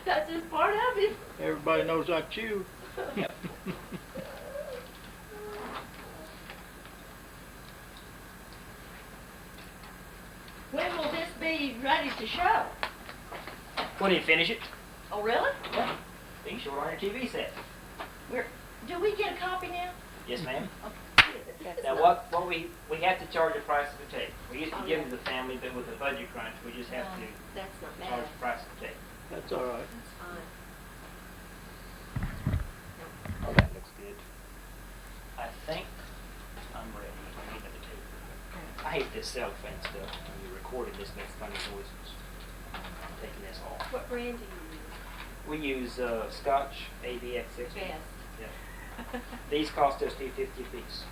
That's just part of it. Everybody knows I chew. Yep. When will this be ready to show? When you finish it, Oh, really? yeah, you can show it on your TV set. Do we get a copy now? Yes, ma'am. That's Now, not- what we have to charge a price of the tape. We used to Oh, give yeah. it to the family, but with the budget crunch, we just have to That's not charge bad. the price of the tape. That's all right. That's fine. Oh, that looks good. I think I'm ready. I need another tape. I hate this cellophane stuff. When you recorded this makes funny noises. I'm taking this off. What brand do you use? We use Scotch AVX60. Best. Yeah. These cost us $2.50 a piece.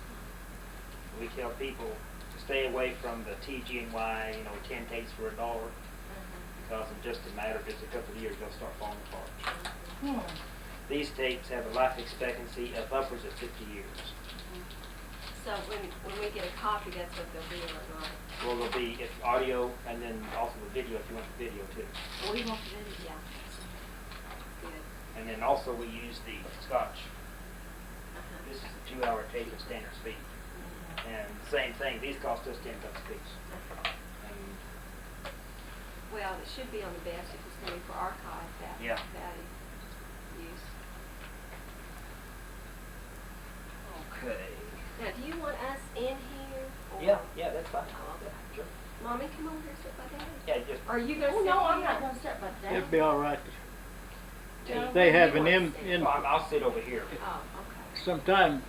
We tell people to stay away from the TG&Y, 10 tapes for $1, because in just a matter of just a couple of years they'll start falling apart. These tapes have a life expectancy of upwards of 50 years. So when we get a copy, that's what they'll be like, right? Well, there'll be audio and then also the video if you want the video too. Oh, we want the video, yeah. Good. And then also we use the Scotch. This is a 2-hour tape at standard speed. And same thing, these cost us $10 a piece. And Well, it should be on the best if it's going to be for archive Yeah. value use. okay. Now, do you want us in here? Or? Yeah, that's fine. Oh, okay. Sure. Mommy, come over here and sit by Daddy. Yeah, just Are you going to sit No, I'm here? not gonna sit by Daddy. It'd be all right. No, They have you an want to sit. in. I'll sit over here. Oh, okay. Sometime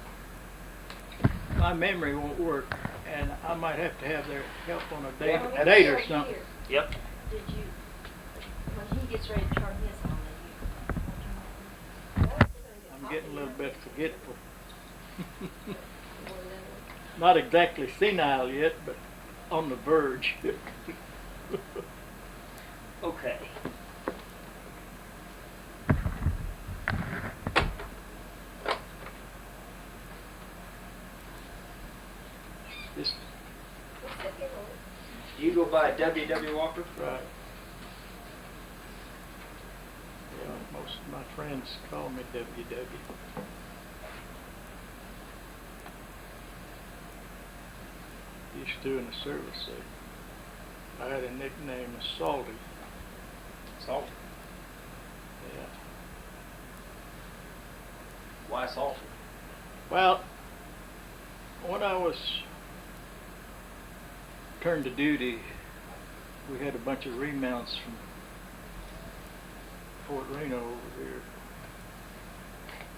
my memory won't work, and I might have to have their help on a date, Yeah, date or Right something. here. Yep. Did you, when he gets ready to turn his on, then I'm getting a little bit forgetful. you. Not exactly senile yet, but on the verge. Okay. Just You go by W.W. Walker? right. Yeah, most of my friends call me WW. Used to in the service, I had a nickname of Salty. Salt. Yeah. Why salty? Well, when I was turned to duty, we had a bunch of remounts from Fort Reno over here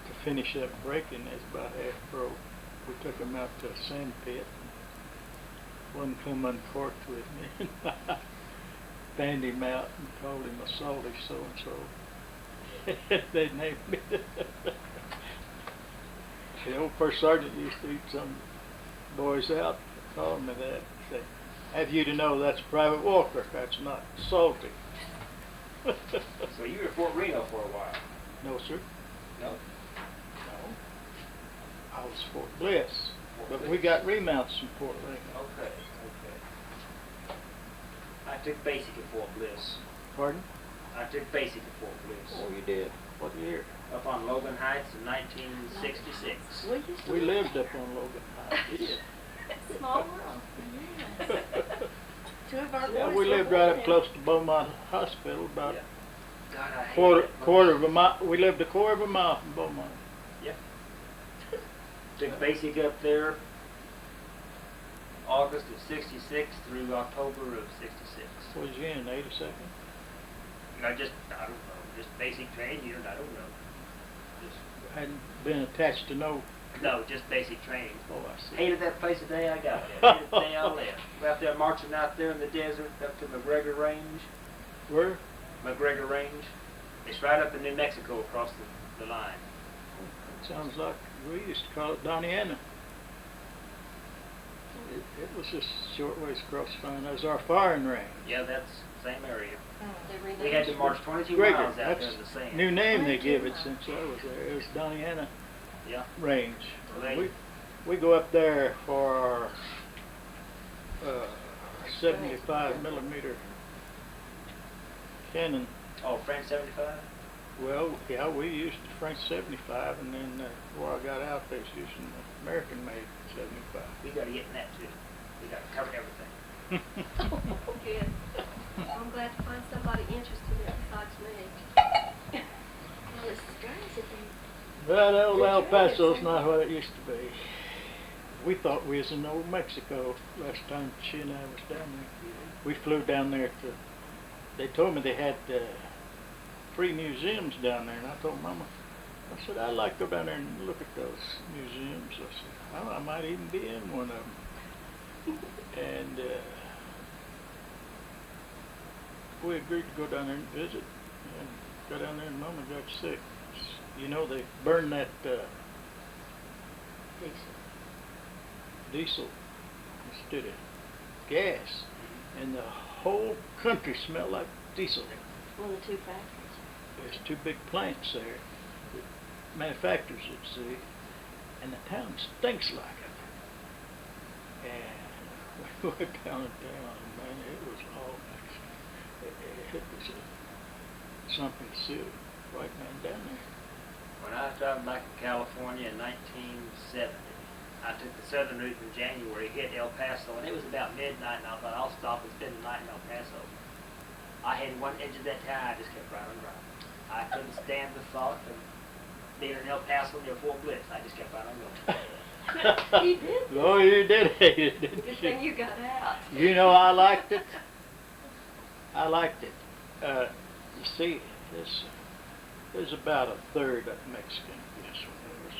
to finish up breaking. That's about half broke. We took them out to a sand pit. One come uncorked with me. Banned him out and called him a salty so-and-so. They named me. The old first sergeant used to eat some boys out, called me that. Say, have you to know that's Private Walker, that's not salty. So you were at Fort Reno for a while? No, sir. No. No. I was Fort Bliss. Fort But Bliss. we got remounts from Fort Reno. Okay. I took basic at Fort Bliss. Pardon? I took basic at Fort Bliss. Oh, you did. What year? Up on Logan Heights in 1966. We used to We live lived up on Logan Heights. Small world. Yes. Two of our Yeah, boys we were lived right born up close to Beaumont Hospital, about Yeah. God, I hate quarter it. quarter of a mile. We lived a quarter of a mile from Beaumont. Yep. Took basic up there August of 66 through October of 66. Was you in 82nd? I don't know, just basic training unit, I don't know. Hadn't been attached to no. No, just basic training. Oh, I see. Hated that place the day I got there. Hated the day I left. We're out there marching out there in the desert up to McGregor Range. Where? McGregor Range. It's right up in New Mexico across the line. Sounds like we used to call it Donniana. It was just short ways across the line. That was our firing range. Yeah, that's same area. They renamed We had to it. march 22 Gregor, miles out there that's in the sand. new name they give it since I was there. It was Donniana Yeah. Range. Well, We go up there for our 75 millimeter cannon. Oh, French 75? Well, yeah, we used the French 75, and then before I got out, they was using the American-made 75. We gotta get in that too. We gotta cover everything. Oh, good. I'm glad to find somebody interested in it besides me. Well, it's strange that they. But old Good El job, Paso's Sam. not what it used to be. We thought we was in old Mexico last time she and I was down there. We flew down there they told me they had free museums down there, and I told Mama, I said, I'd like to go down there and look at those museums. I said, oh, I might even be in one of them. And we agreed to go down there and visit, and go down there, and Mama got sick. You know, they burned that diesel instead of gas, and the whole country smelled like diesel. One of the two factories. There's two big plants there, that manufacturers at sea, and the town stinks like it. And we went down and man, it was all Mexican. It was something to see a white man down there. When I was driving back to California in 1970, I took the southern route in January, hit El Paso, and it was about midnight, and I thought, I'll stop and spend the night in El Paso. I had one edge of that town, I just kept driving and driving. I couldn't stand the thought of being in El Paso near Fort Bliss. I just kept right on going. He did. Oh, you did hate it, didn't Good you? thing you got out. You know, I liked it. I liked it. You see, there's about a third of Mexican, yes, when I was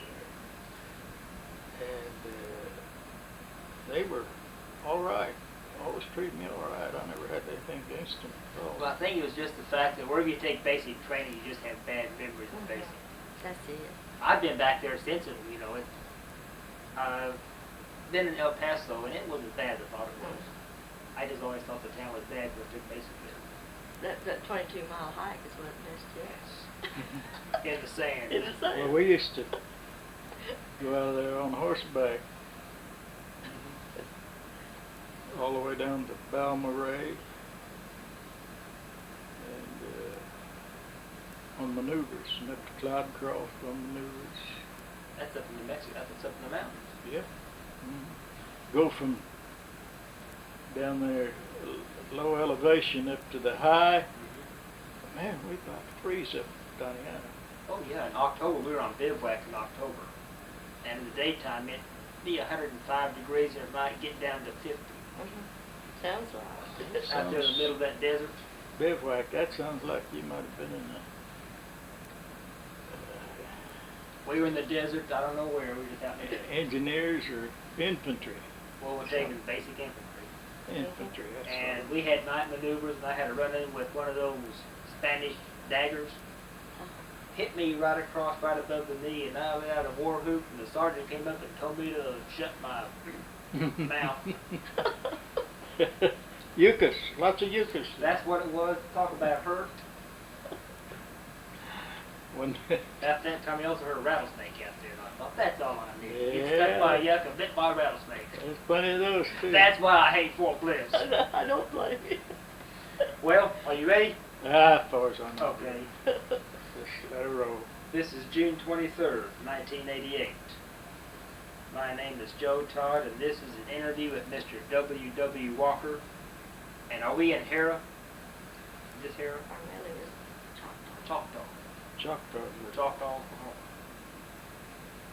there. And they were all right. Always treated me all right. I never had anything against them at all. Well, I think it was just the fact that wherever you take basic training, you just have bad memories of basic. That's it. I've been back there since, and you know, I've been in El Paso, and it wasn't as bad as I thought it was. I just always thought the town was bad when I took basic there. That 22-mile hike is what missed you. In the sand. In the sand. Well, we used to go out of there on horseback all the way down to Balmaray and on maneuvers, and up to Cloudcroft on maneuvers. That's up in New Mexico. That's up in the mountains. Yeah. Go from down there low elevation up to the high. Man, we about to freeze up Diana. Oh yeah, in October we were on bivouac in October, and in the daytime it'd be 105 degrees, and at night get down to 50. Sounds like. Out there in the middle of that desert. Bivouac, that sounds like you might have been in the We were in the desert. I don't know where. We were just out there. engineers or infantry. Well, we're taking basic infantry. Infantry, that's And right. we had night maneuvers, and I had to run in with one of those Spanish daggers. Hit me right across, right above the knee, and I went out a war whoop, and the sergeant came up and told me to shut my mouth. Euchus, lots of euchus. That's what it was. Talk about hurt. When After that time, I also heard a rattlesnake out there, and I thought, that's all I need. Get Yeah. stuck by a yucca, bit by a rattlesnake. there's plenty of those too. That's why I hate Fort Bliss. I don't blame you. Well, are you ready? As far as I know. Okay. Just let her roll. This is June 23rd, 1988. My name is Joe Todd, and this is an interview with Mr. W.W. Walker. And are we in Hera? Is this Hera? Primarily was Choctaw. Choctaw. Choctaw. Choctaw, Oklahoma.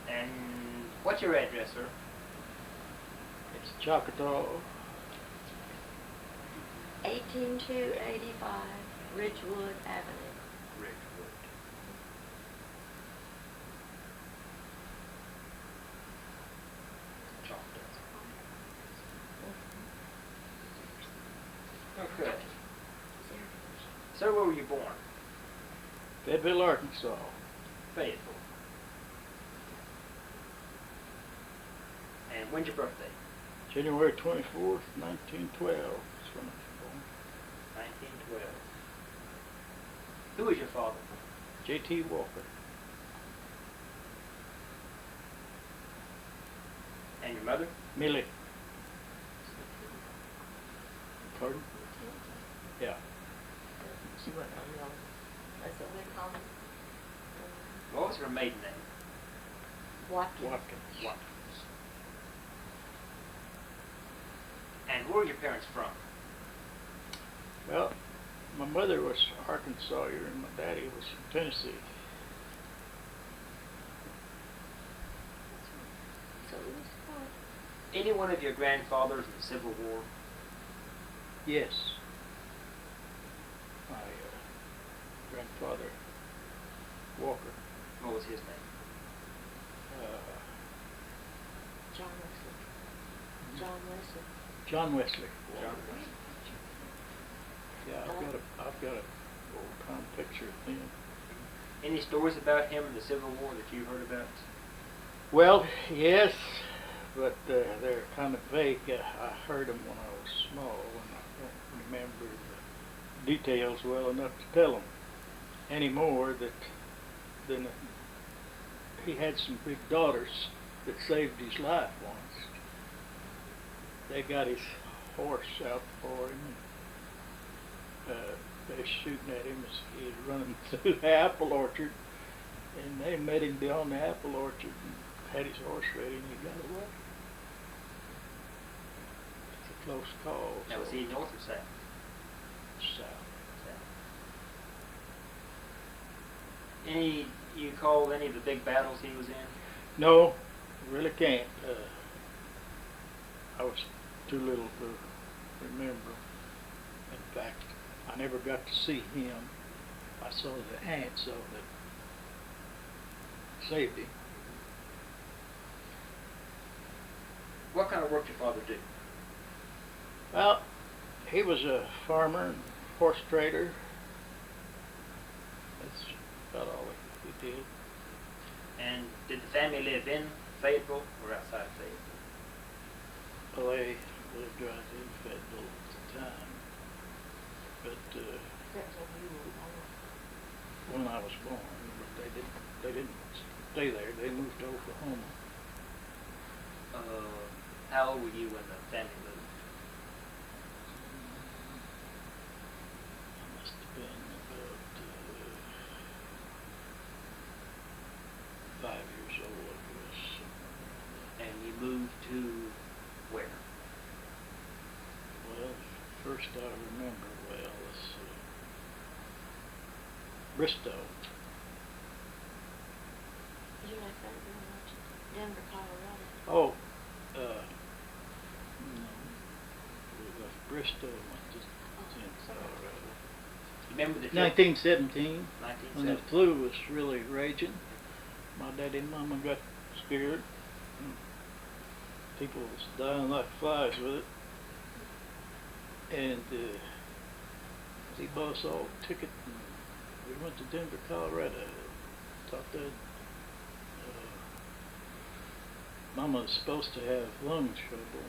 And what's your address, sir? It's Choctaw. 18285 Ridgewood Avenue. Ridgewood. Choctaw. Okay. Sir, where were you born? Fayetteville, Arkansas. Fayetteville. And when's your birthday? January 24th, 1912. That's when I was born. 1912. Who is your father? J.T. Walker. And your mother? Millie. Pardon? Yeah. She wasn't on young. That's what they call me. maiden name? Watkins. Watkins. Watkins. And where are your parents from? Well, my mother was Arkansas and my daddy was from Tennessee. So it was fun. Any one of your grandfathers in the Civil War? Yes. My grandfather, Walker, What was his name? John Wesley. John Wesley. John Wesley. John Wesley. Yeah, I've got a old time picture of him. Any stories about him in the Civil War that you heard about? Well, yes, but they're kind of vague. I heard them when I was small, and I don't remember the details well enough to tell them anymore. Then he had some big daughters that saved his life once. They got his horse out for him, and they shooting at him as he was running through the apple orchard, and they met him beyond the apple orchard and had his horse ready, and he got away. It's a close call. Now, was he north or south? South. Any, you call any of the big battles he was in? No, really can't. I was too little to remember. In fact, I never got to see him. I saw the ants of it. Saved him. What kind of work did your father do? Well, he was a farmer and horse trader. That's about all he did. And did the family live in Fayetteville or outside of Fayetteville? Well, they lived right in Fayetteville at the time. But That was when you were born. when I was born, but they didn't stay there. They moved to Oklahoma. How old were you when the family moved? I must have been about 5 years old, I guess. And you moved to where? Well, first I remember well is Bristow. You like that very much? Denver, Colorado. Oh, no, we left Bristow and went to Colorado. You remember the trip? 1917, when the 1917. flu was really raging. My daddy and mama got scared. People was dying like flies with it. And he bought us all a ticket and we went to Denver, Colorado. Thought that Mama was supposed to have lung trouble.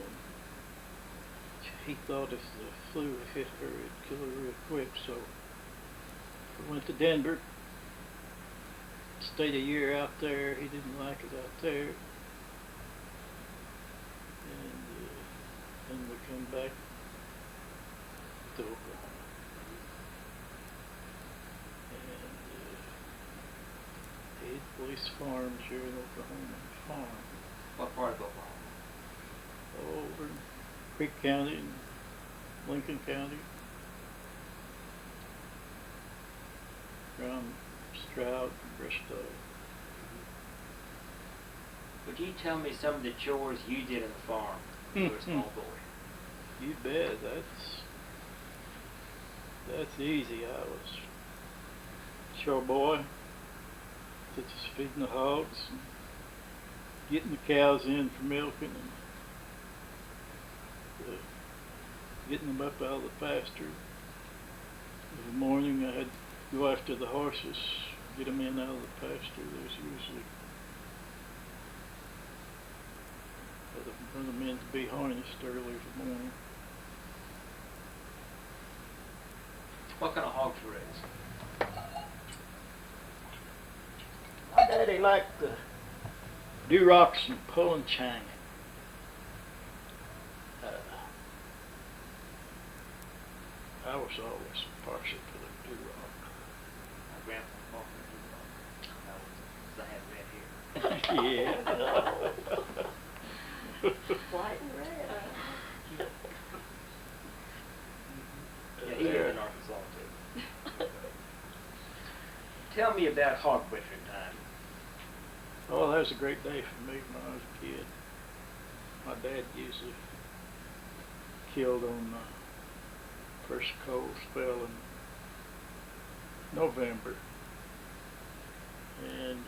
And he thought if the flu hit her, it'd kill her real quick. So we went to Denver. Stayed a year out there. He didn't like it out there. And then we come back to Oklahoma. And he had police farms here in Oklahoma. Farm. What part of Oklahoma? Over in Creek County and Lincoln County. Around Stroud and Bristow. Would you tell me some of the chores you did on the farm when you were a small boy? You bet. That's easy. I was shore boy, such as feeding the hogs and getting the cows in for milking and getting them up out of the pasture. In the morning I had to go after the horses, get them in out of the pasture. There's usually other men to be harnessed early in the morning. What kind of hogs you raised? My daddy liked the Durocs and Poland China. I was always partial to the Duroc. My grandpa bought me a 'cause I have red hair. Yeah. White and red. Yeah, he lived in Arkansas too. Tell me about hog butchering time. Oh, that was a great day for me when I was a kid. My dad usually killed on the first cold spell in November. And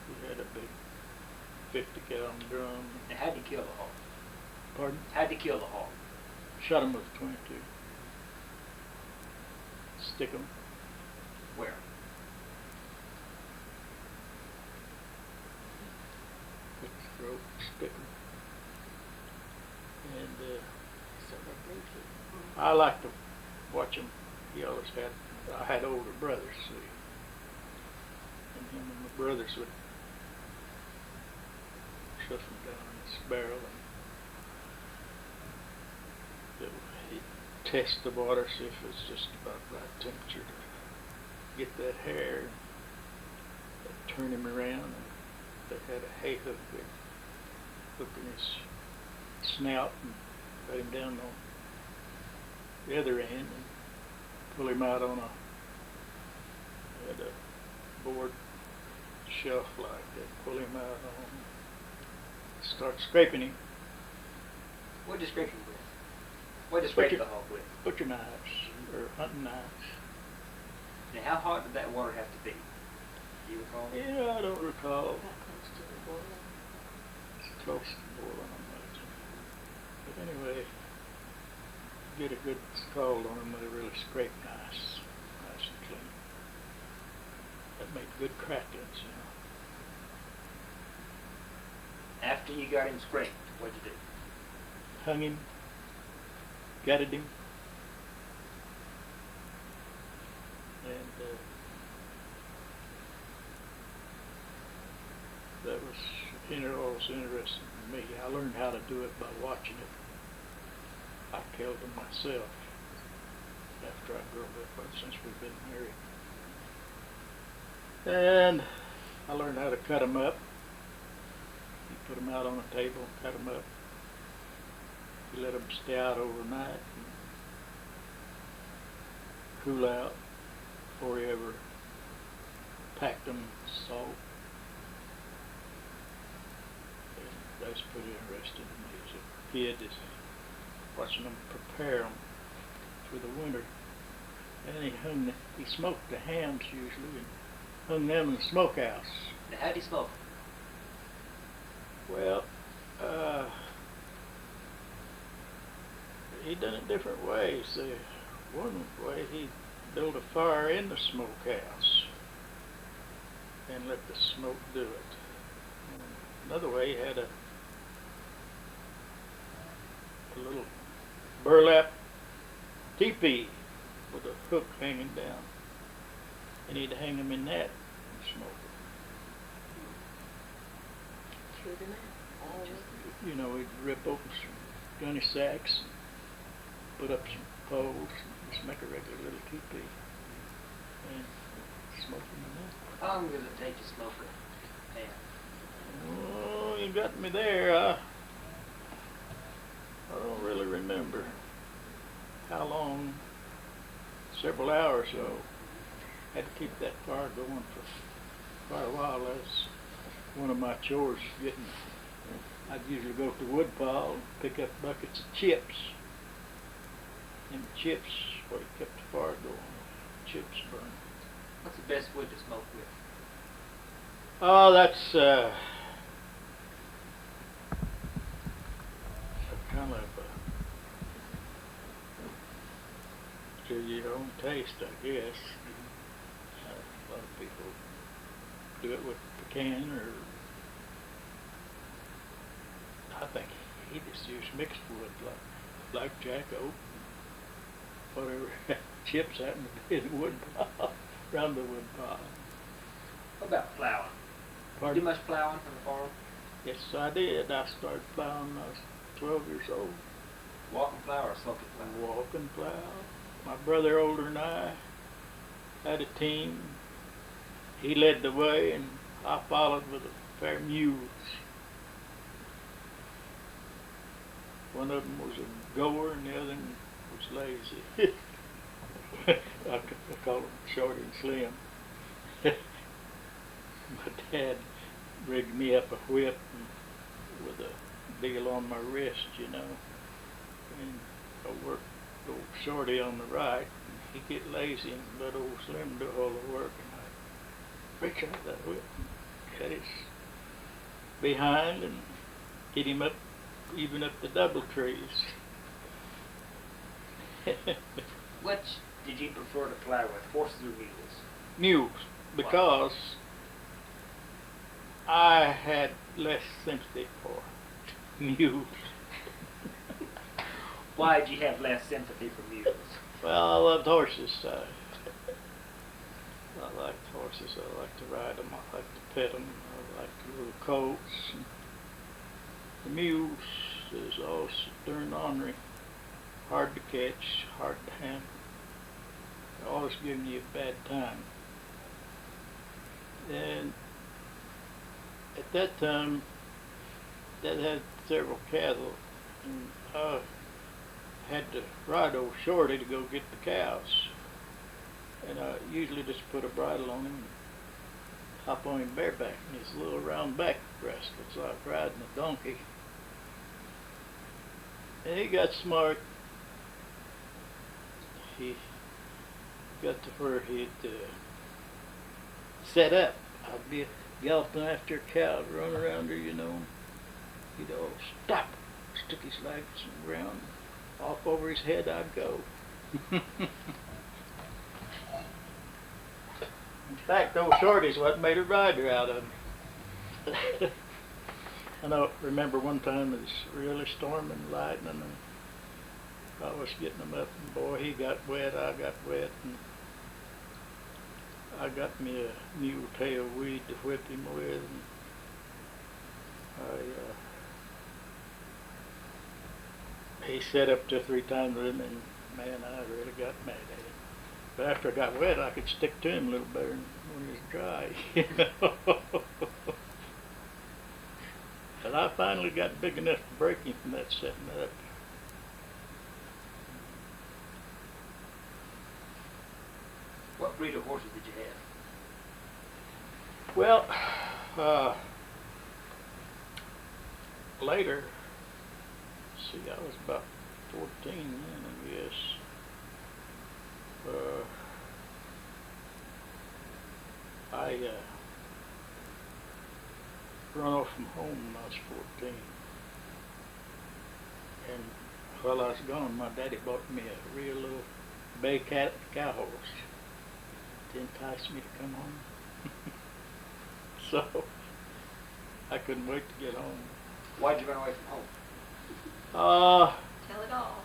we had a big 50-gallon drum. Now, how'd you kill the hog? Pardon? How'd you kill the hog? Shot him with a 22. Stick him. Where? Put the throat, stick him. And So that they could. I like to watch him. I had older brothers, see. And him and my brothers would shove him down in this barrel and he'd test the water, see if it's just about the right temperature to get that hair. They'd turn him around and they had a hay hook there, hook in his snout and let him down on the other end and pull him out on had a board shelf like that, pull him out on, start scraping him. What'd you scrape him with? What'd you scrape the hog with? Butcher knives or hunting knives. Now, how hot did that water have to be? Do you recall? Yeah, I don't recall. Got close to the boiling. It's close to boiling, I imagine. But anyway, get a good scald on them, they really scrape nice and clean. That made good cracklings, you know. After you got him scraped, what'd you do? Hung him, gutted him, and that was always interesting to me. I learned how to do it by watching it. I killed him myself after I grew up, since we've been married. And I learned how to cut them up. You put them out on a table and cut them up. You let them stay out overnight and cool out before you ever packed them with salt. And that's pretty interesting to me as a kid, is watching them prepare them for the winter. And he smoked the hams usually and hung them in the smokehouse. Now, how'd he smoke? Well, he done it different ways. One way, he built a fire in the smokehouse and let the smoke do it. And another way, he had a little burlap teepee with a hook hanging down, and he'd hang them in that and smoke them. Through the night. All over. You know, we'd rip open some gunny sacks, put up some poles, and just make a regular little teepee, and smoke them in there. How long does it take to smoke a ham? Oh, you got me there. I don't really remember how long. Several hours, so had to keep that fire going for quite a while. That's one of my chores. I'd usually go to the wood pile and pick up buckets of chips. And the chips, where you kept the fire going, chips burning. What's the best wood to smoke with? Oh, that's kind of to your own taste, I guess. A lot of people do it with pecan, or I think he just used mixed wood, like blackjack, oak, whatever chips happen to be in the wood pile, around the wood pile. What about plowing? Pardon? Do much plowing on the farm? Yes, I did. I started plowing when I was 12 years old. Walking plow or smoking plow? Walk and plow. My brother older than I had a team. he led the way, and I followed with a pair of mules. One of them was a goer, and the other one was lazy. I call them Short and Slim. My dad rigged me up a whip and with a deal on my wrist, you know, and I worked old Shorty on the right, and he'd get lazy and let old Slim do all the work, and I'd reach out that whip and cut his behind and get him up, even up the double trees. Which did you prefer to plow with, horses or mules? Mules, because I had less sympathy for mules. Why did you have less sympathy for mules? Well, I loved horses. I liked horses. I liked to ride them. I liked to pet them. I liked the little colts. The mules is all darn ornery, hard to catch, hard to handle. They're always giving you a bad time. And at that time, Dad had several cattle, and I had to ride old Shorty to go get the cows. And I usually just put a bridle on him and hop on him bareback, and his little round back rest. It's like riding a donkey. And he got smart. He got to where he'd set up. I'd be galloping after a cow, run around her, you know. He'd all stop, stick his legs in the ground, off over his head I'd go. In fact, old Shorty's what made a rider out of me. I remember one time it was really storming and lightning, and I was getting him up, and boy, he got wet, I got wet, and I got me a mule tail weed to whip him with, and he set up 2 or 3 times with him, and man, I really got mad at him. But after I got wet, I could stick to him a little better than when he was dry, you know. But I finally got big enough to break him from that setting up. What breed of horses did you have? Well, later, see, I was about 14 then, I guess. I run off from home when I was 14. And while I was gone, my daddy bought me a real little bay cow horse to entice me to come home. So I couldn't wait to get home. Why'd you run away from home? Tell it all.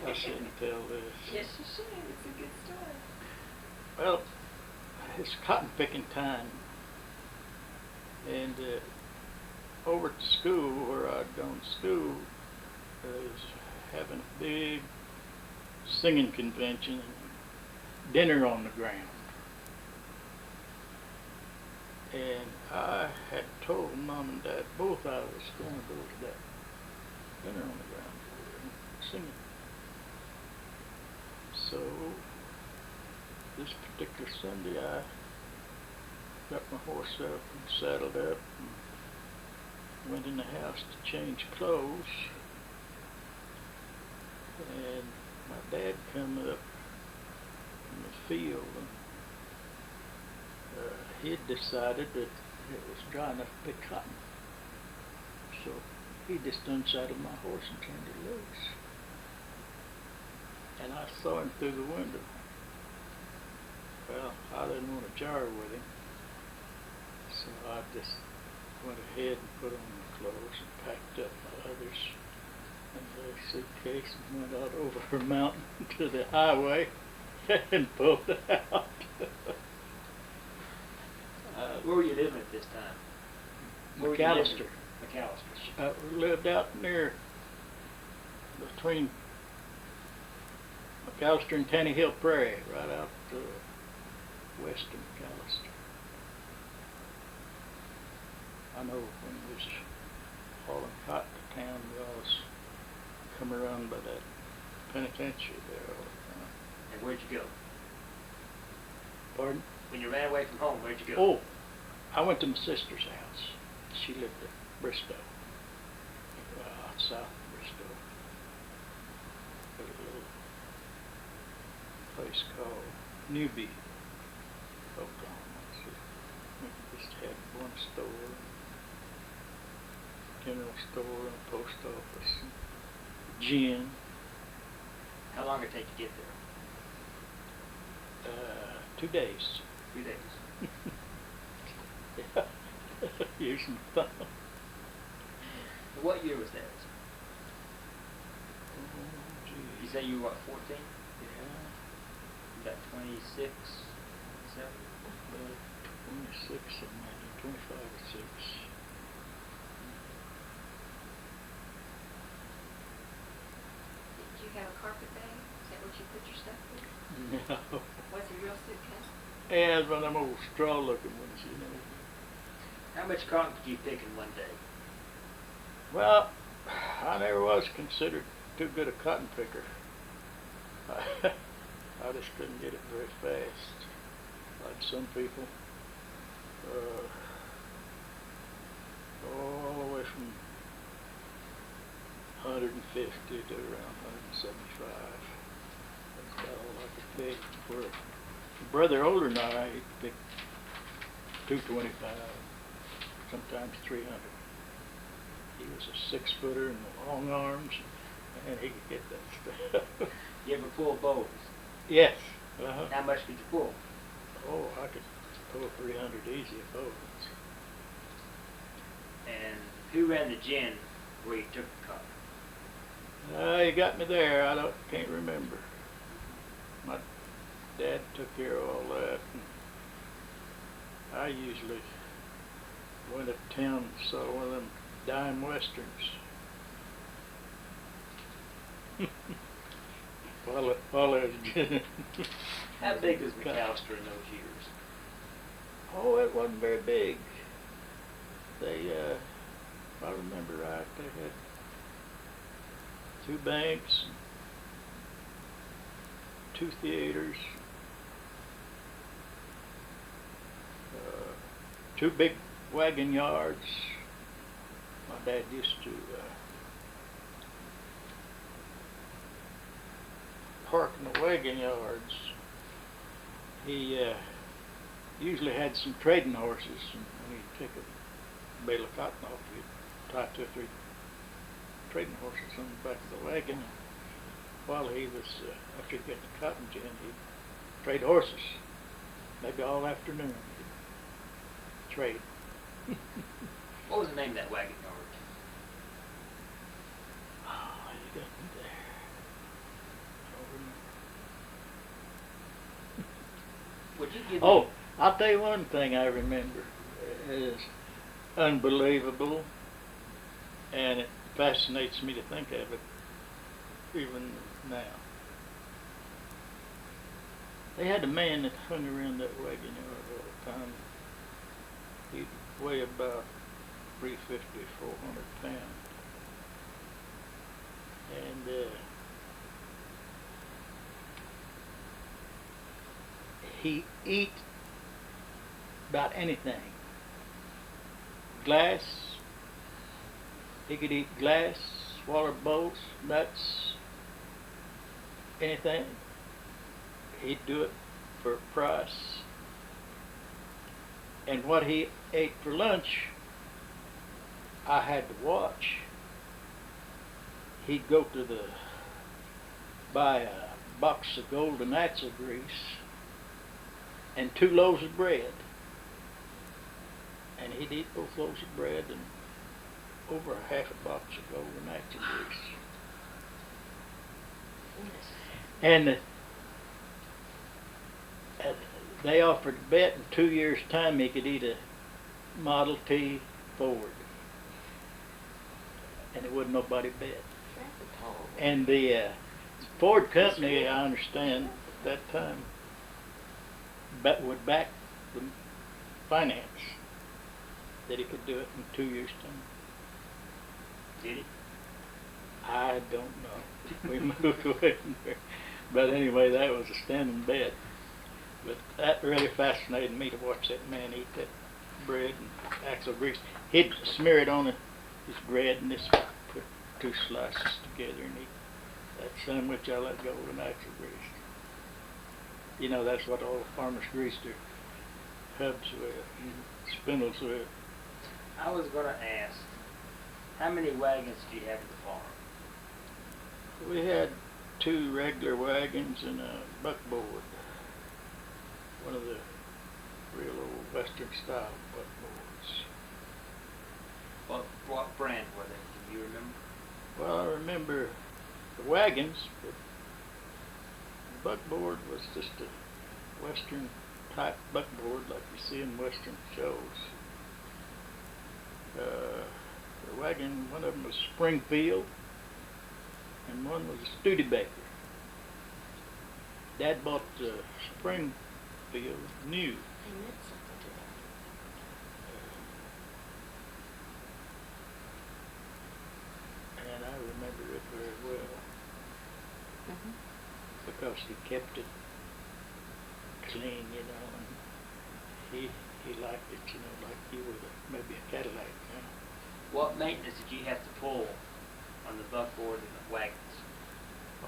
I shouldn't tell this. Yes, you should. It's a good story. Well, it's cotton picking time, and over at the school where I'd gone to school, was having a big singing convention and dinner on the ground. And I had told Mom and Dad both I was going to go to that dinner on the ground and singing. So this particular Sunday I got my horse up and saddled up and went in the house to change clothes. And my dad come up in the field, and he had decided that it was dry enough to pick cotton. So he just unsaddled my horse and turned it loose. And I saw him through the window. Well, I didn't want to jar with him, so I just went ahead and put on my clothes and packed up my others in the suitcase and went out over a mountain to the highway and pulled out. Where were you living at this time? Where were you living? McAllister. McAllister. We lived out near between McAllister and Tanny Hill Prairie, right out west of McAllister. I know when we was hauling cotton to town, we always come around by that penitentiary there all the time. And where'd you go? Pardon? When you ran away from home, where'd you go? Oh, I went to my sister's house. She lived at Bristow, south of Bristow. At a little place called Newby, Oklahoma. So we just had one store, general store, and a post office, and gin. How long did it take to get there? 2 days. 2 days. Yeah. Using the thumb. What year was that? Oh, You gee. say you were what, 14? Yeah. You got 26, 7? 26 and maybe 25 or 6. Did you have a carpet bag? Is that what you put your stuff in? No. Was it a real suitcase? Yeah, it's one of them old straw looking ones, you know. How much cotton could you pick in one day? Well, I never was considered too good a cotton picker. I just couldn't get it very fast, like some people. All the way from 150 to around 175. That's about all I could pick. For a brother older than I, he picked 225, sometimes 300. He was a 6-footer and long arms, and he could get that stuff. You ever pull bows? Yes. Uh-huh. How much could you pull? Oh, I could pull 300 easy at bows. And who ran the gin where you took the cotton? You got me there. Can't remember. My dad took care of all that. And I usually went to town and saw one of them dime westerns. while I was getting How big was McAllister in those years? Oh, it wasn't very big. They, if I remember right, they had 2 banks, 2 theaters, 2 big wagon yards. My dad used to park in the wagon yards. He usually had some trading horses, and when he'd take a bale of cotton off, he'd tie 2 or 3 trading horses on the back of the wagon. And while he was, after he'd get the cotton gin, he'd trade horses. Maybe all afternoon he'd trade. What was the name of that wagon yard? Oh, you got me there. I don't remember. Would you give Oh, me... I'll tell you one thing I remember. It is unbelievable, and it fascinates me to think of it even now. They had a man that hung around that wagon yard all the time. He'd weigh about 350, 400 pounds. And he eat about anything. Glass, he could eat glass, swallow bolts, nuts, anything. He'd do it for a price. And what he ate for lunch, I had to watch. He'd go to buy a box of golden axle grease and 2 loaves of bread. And he'd eat both loaves of bread and over a half a box of golden axle grease. And they offered to bet in 2 years' time he could eat a Model T Ford. And it wouldn't nobody bet. That's a tall one. And the Ford company, I understand, at that time, would back the finance that he could do it in 2 years' time. Did he? I don't know. We moved away from there. But anyway, that was a standing bet. But that really fascinated me to watch that man eat that bread and axle grease. He'd smear it on his bread and just put 2 slices together and eat that sandwich. I let go with an axle grease. You know, that's what all farmers grease their hubs with, spindles with. I was going to ask, how many wagons do you have at the farm? We had 2 regular wagons and a buckboard. One of the real old Western style buckboards. What brand were they? Can you remember? Well, I remember the wagons, but the buckboard was just a Western type buckboard like you see in Western shows. The wagon, one of them was Springfield, and one was a Studebaker. Dad bought the Springfield new. They meant something to that. And I remember it very well Mm-hmm. because he kept it clean, you know, and he liked it, you know, like you would maybe a Cadillac, you know. What maintenance did you have to pull on the buckboard and the wagons?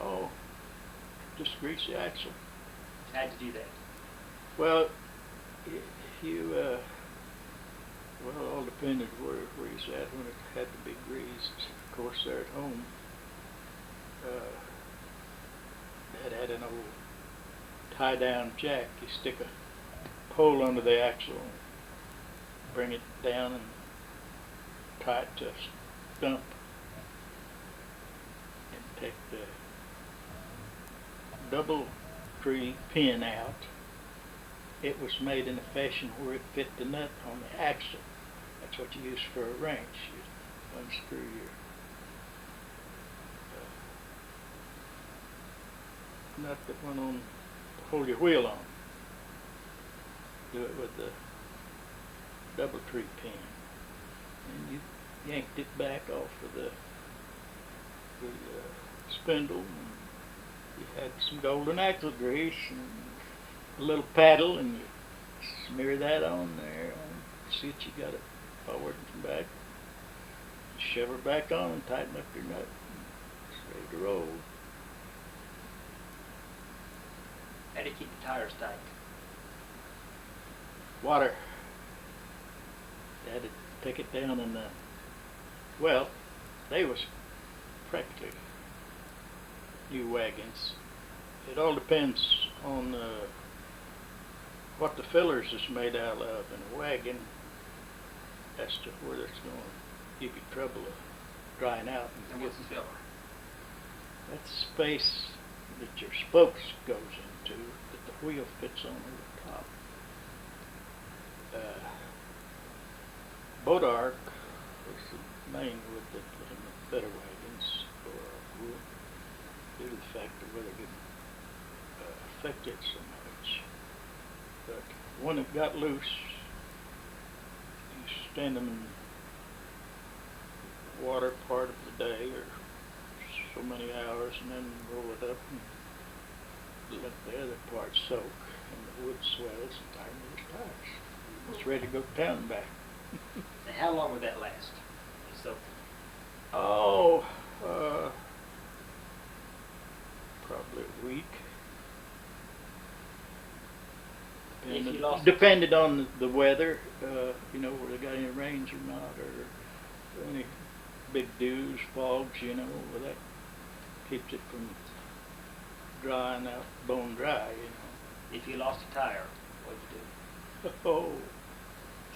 Oh, just grease the axle. How'd you do that? Well, well, it all depended where he's at when it had to be greased. Of course, there at home, Dad had an old tie-down jack. You stick a pole under the axle, and bring it down and tie it to a stump, and take the double tree pin out. It was made in a fashion where it fit the nut on the axle. That's what you use for a wrench. You unscrew your nut that went on to hold your wheel on. Do it with the double tree pin. And you yanked it back off of the spindle. And you had some golden axle grease and a little paddle, and you smear that on there. See that you got it forward and back. Shove her back on and tighten up your nut. It's ready to roll. How do you keep the tires tight? Water. Had to take it down in the, well, they was practically new wagons. It all depends on what the fillers is made out of in a wagon as to where it's going to give you trouble of drying out. And what's the filler? That's the space that your spokes goes into, that the wheel fits on over the top. Bodark was the main wood they put in the better wagons, or wood, due to the fact the weather didn't affect it so much. But when it got loose, you stand them in water part of the day or so many hours, and then roll it up and let the other part soak, and the wood swells and tighten the tires. It's ready to go to town and back. And how long would that last? So, Oh, probably a week. if you lost Depended on the weather, you know, whether they got any rains or not, or any big dews, fogs, you know, well, that keeps it from drying out bone dry, you know. if you lost a tire, what'd you do? Oh,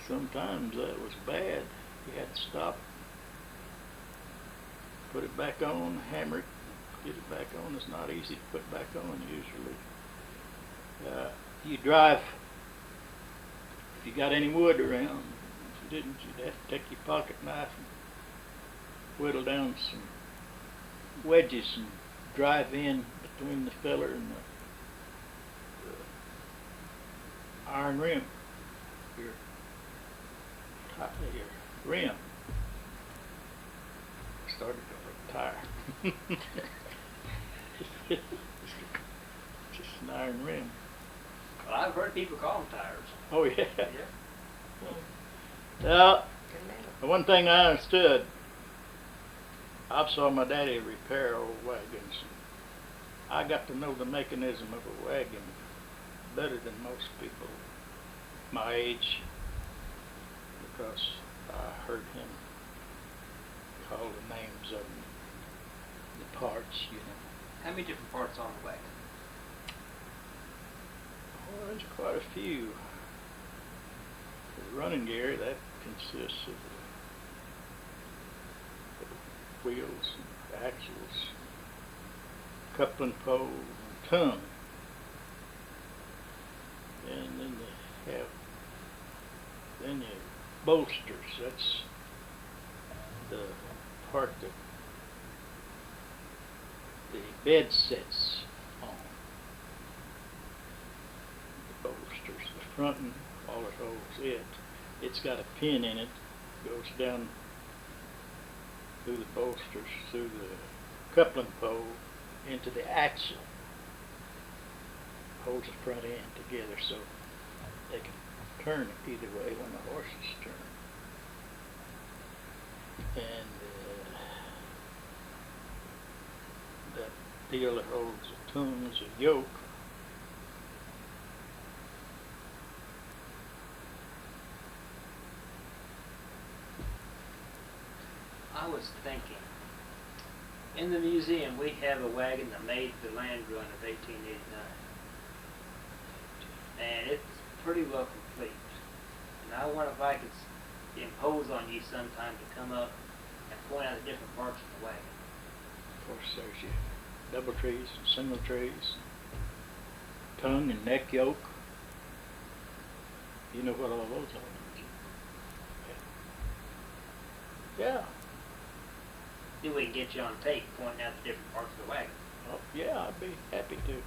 sometimes that was bad. You had to stop, put it back on, hammer it, get it back on. It's not easy to put back on usually. You drive, if you got any wood around. If you didn't, you'd have to take your pocket knife and whittle down some wedges and drive in between the filler and iron rim, your your rim started on a tire. It's just an iron rim. Well, I've heard people call them tires. Oh yeah. Yeah. Now, the one thing I understood, I saw my daddy repair old wagons. I got to know the mechanism of a wagon better than most people my age, because I heard him call the names of them, the parts, you know. How many different parts on the wagon? Oh, there's quite a few. The running gear, that consists of the wheels, and axles, coupling pole, and tongue. And then you have, then you bolsters. That's the part that the bed sits on. The bolsters, the front and all it holds it. It's got a pin in it, goes down through the bolsters, through the coupling pole, into the axle. Holds the front end together so they can turn it either way when the horses turn. And that deal that holds the tongue is a yoke. I was thinking, in the museum we have a wagon that made the land run of 1889. And it's pretty well complete. And I wonder if I could impose on you sometime to come up and point out the different parts of the wagon. Of course, there's your double trees and single trees, tongue and neck yoke. You know what all those are, don't you? Yeah. See if we can get you on tape pointing out the different parts of the wagon. Oh, yeah, I'd be happy to.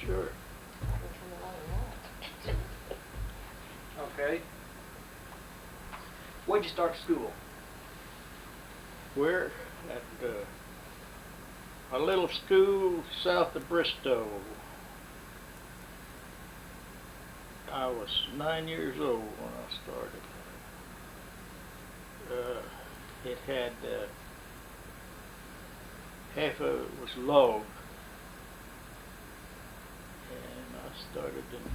Sure. Okay. Where'd you start school? We're at a little school south of Bristow. I was 9 years old when I started. It had half of it was log, and I started in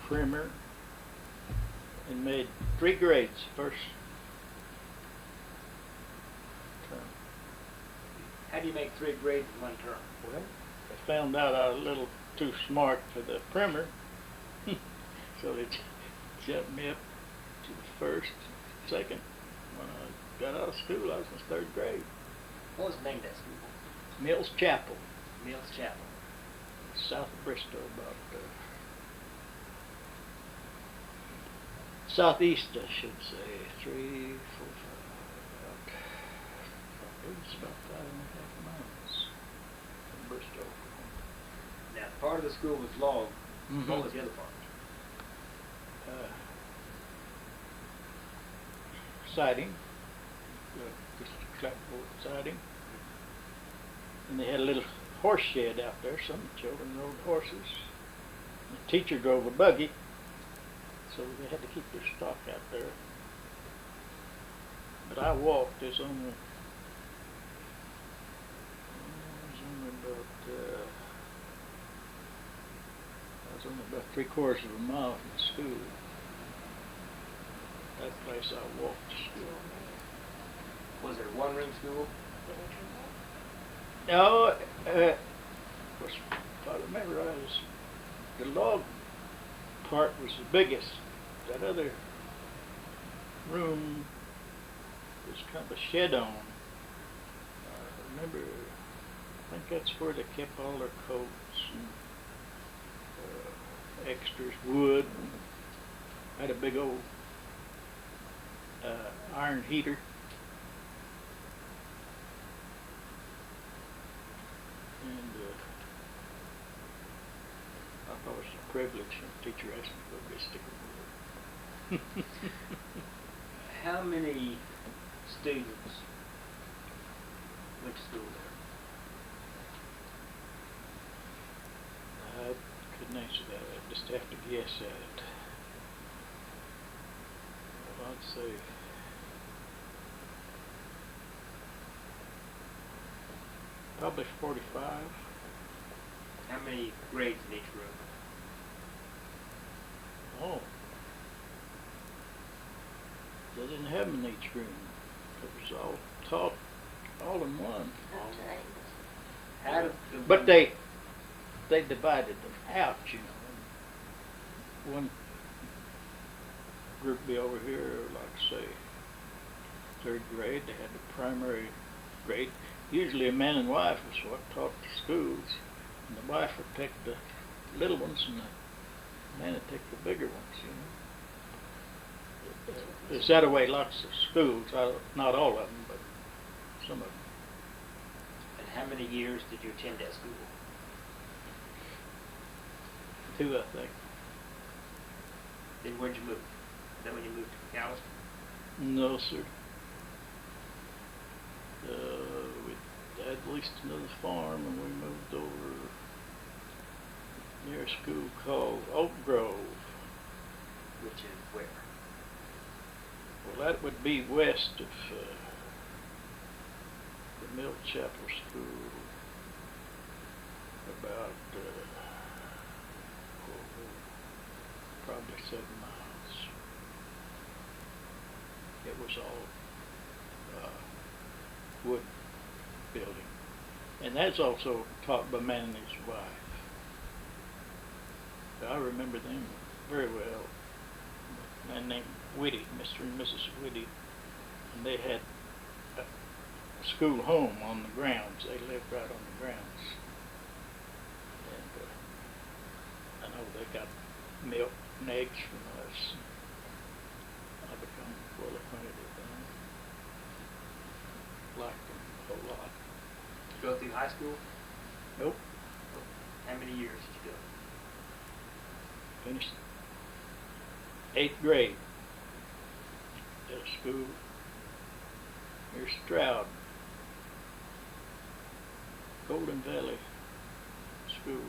primer and made 3 grades first term. How do you make 3 grades in one term? Well, I found out I was a little too smart for the primer, so they jumped me up to the first, second. When I got out of school, I was in 3rd grade. What was the name of that school? Mills Chapel, Mills Chapel. south of Bristow, about southeast, I should say, 3, 4, 5, it's about 5.5 miles from Bristow. Now, part of the school was log. Mhm. What was the other part? Siding, just clapboard siding. And they had a little horse shed out there. Some children rode horses. The teacher drove a buggy, so they had to keep their stock out there. But I walked. There's only about 3/4 of a mile from the school. That place I walked to school. Was it a one-room school? No, if I remember right, the log part was the biggest. That other room was kind of a shed on. I remember, I think that's where they kept all their coats and extras, wood. Had a big old iron heater. And I privilege. The teacher asked me to go get a sticker book. How many students went to school there? I couldn't answer that. I just have to guess at it. Well, I'd say probably 45. How many grades in each room? Oh. They didn't have them in each room. It was all taught all in one. How did the But they divided them out, you know. One group be over here, like say, 3rd grade. They had the primary grade. Usually a man and wife was what taught the schools. And the wife would take the little ones and the man would take the bigger ones, you know. It's that way lots of schools, not all of them, but some of them. And how many years did you attend that school? 2, I think. Then where'd you move? Is that when you moved to Galveston? No, sir. We had leased another farm and we moved over near a school called Oak Grove. Which is where? Well, that would be west of the Mill Chapel School, about probably 7 miles. It was all wood building, and that's also taught by man and his wife. I remember them very well. A man named Whitty, Mr. and Mrs. Whitty, and they had a school home on the grounds. They lived right on the grounds, and I know they got milk and eggs from us. I become well acquainted with them. Liked them a whole lot. Did you go through high school? Nope. How many years did you go? Finished 8th grade at a school near Stroud, Golden Valley School,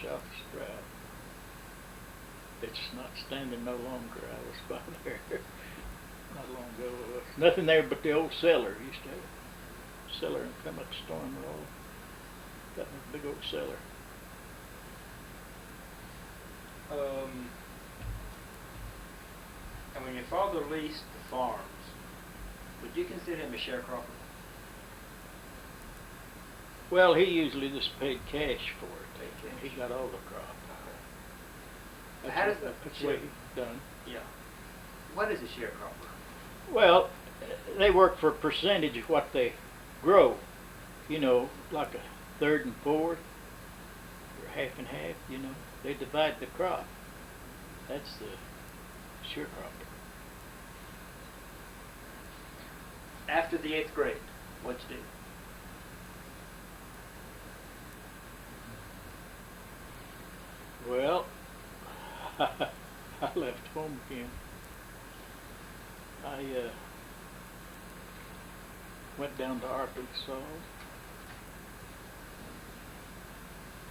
south of Stroud. It's not standing no longer. I was by there not long ago. Nothing there but the old cellar. Used to have a cellar and come up Storm Road. Got a big old cellar. And when your father leased the farms, would you consider him a sharecropper? Well, he usually just paid cash for it. Paid cash. He got all the crop. How does That's the way he's done. Yeah. What is a sharecropper? Well, they work for a percentage of what they grow. You know, like a 3rd and 4th, or half and half, you know. They divide the crop. That's the sharecropper. After the 8th grade, what'd you do? Well, I left home again. I went down to Arkansas,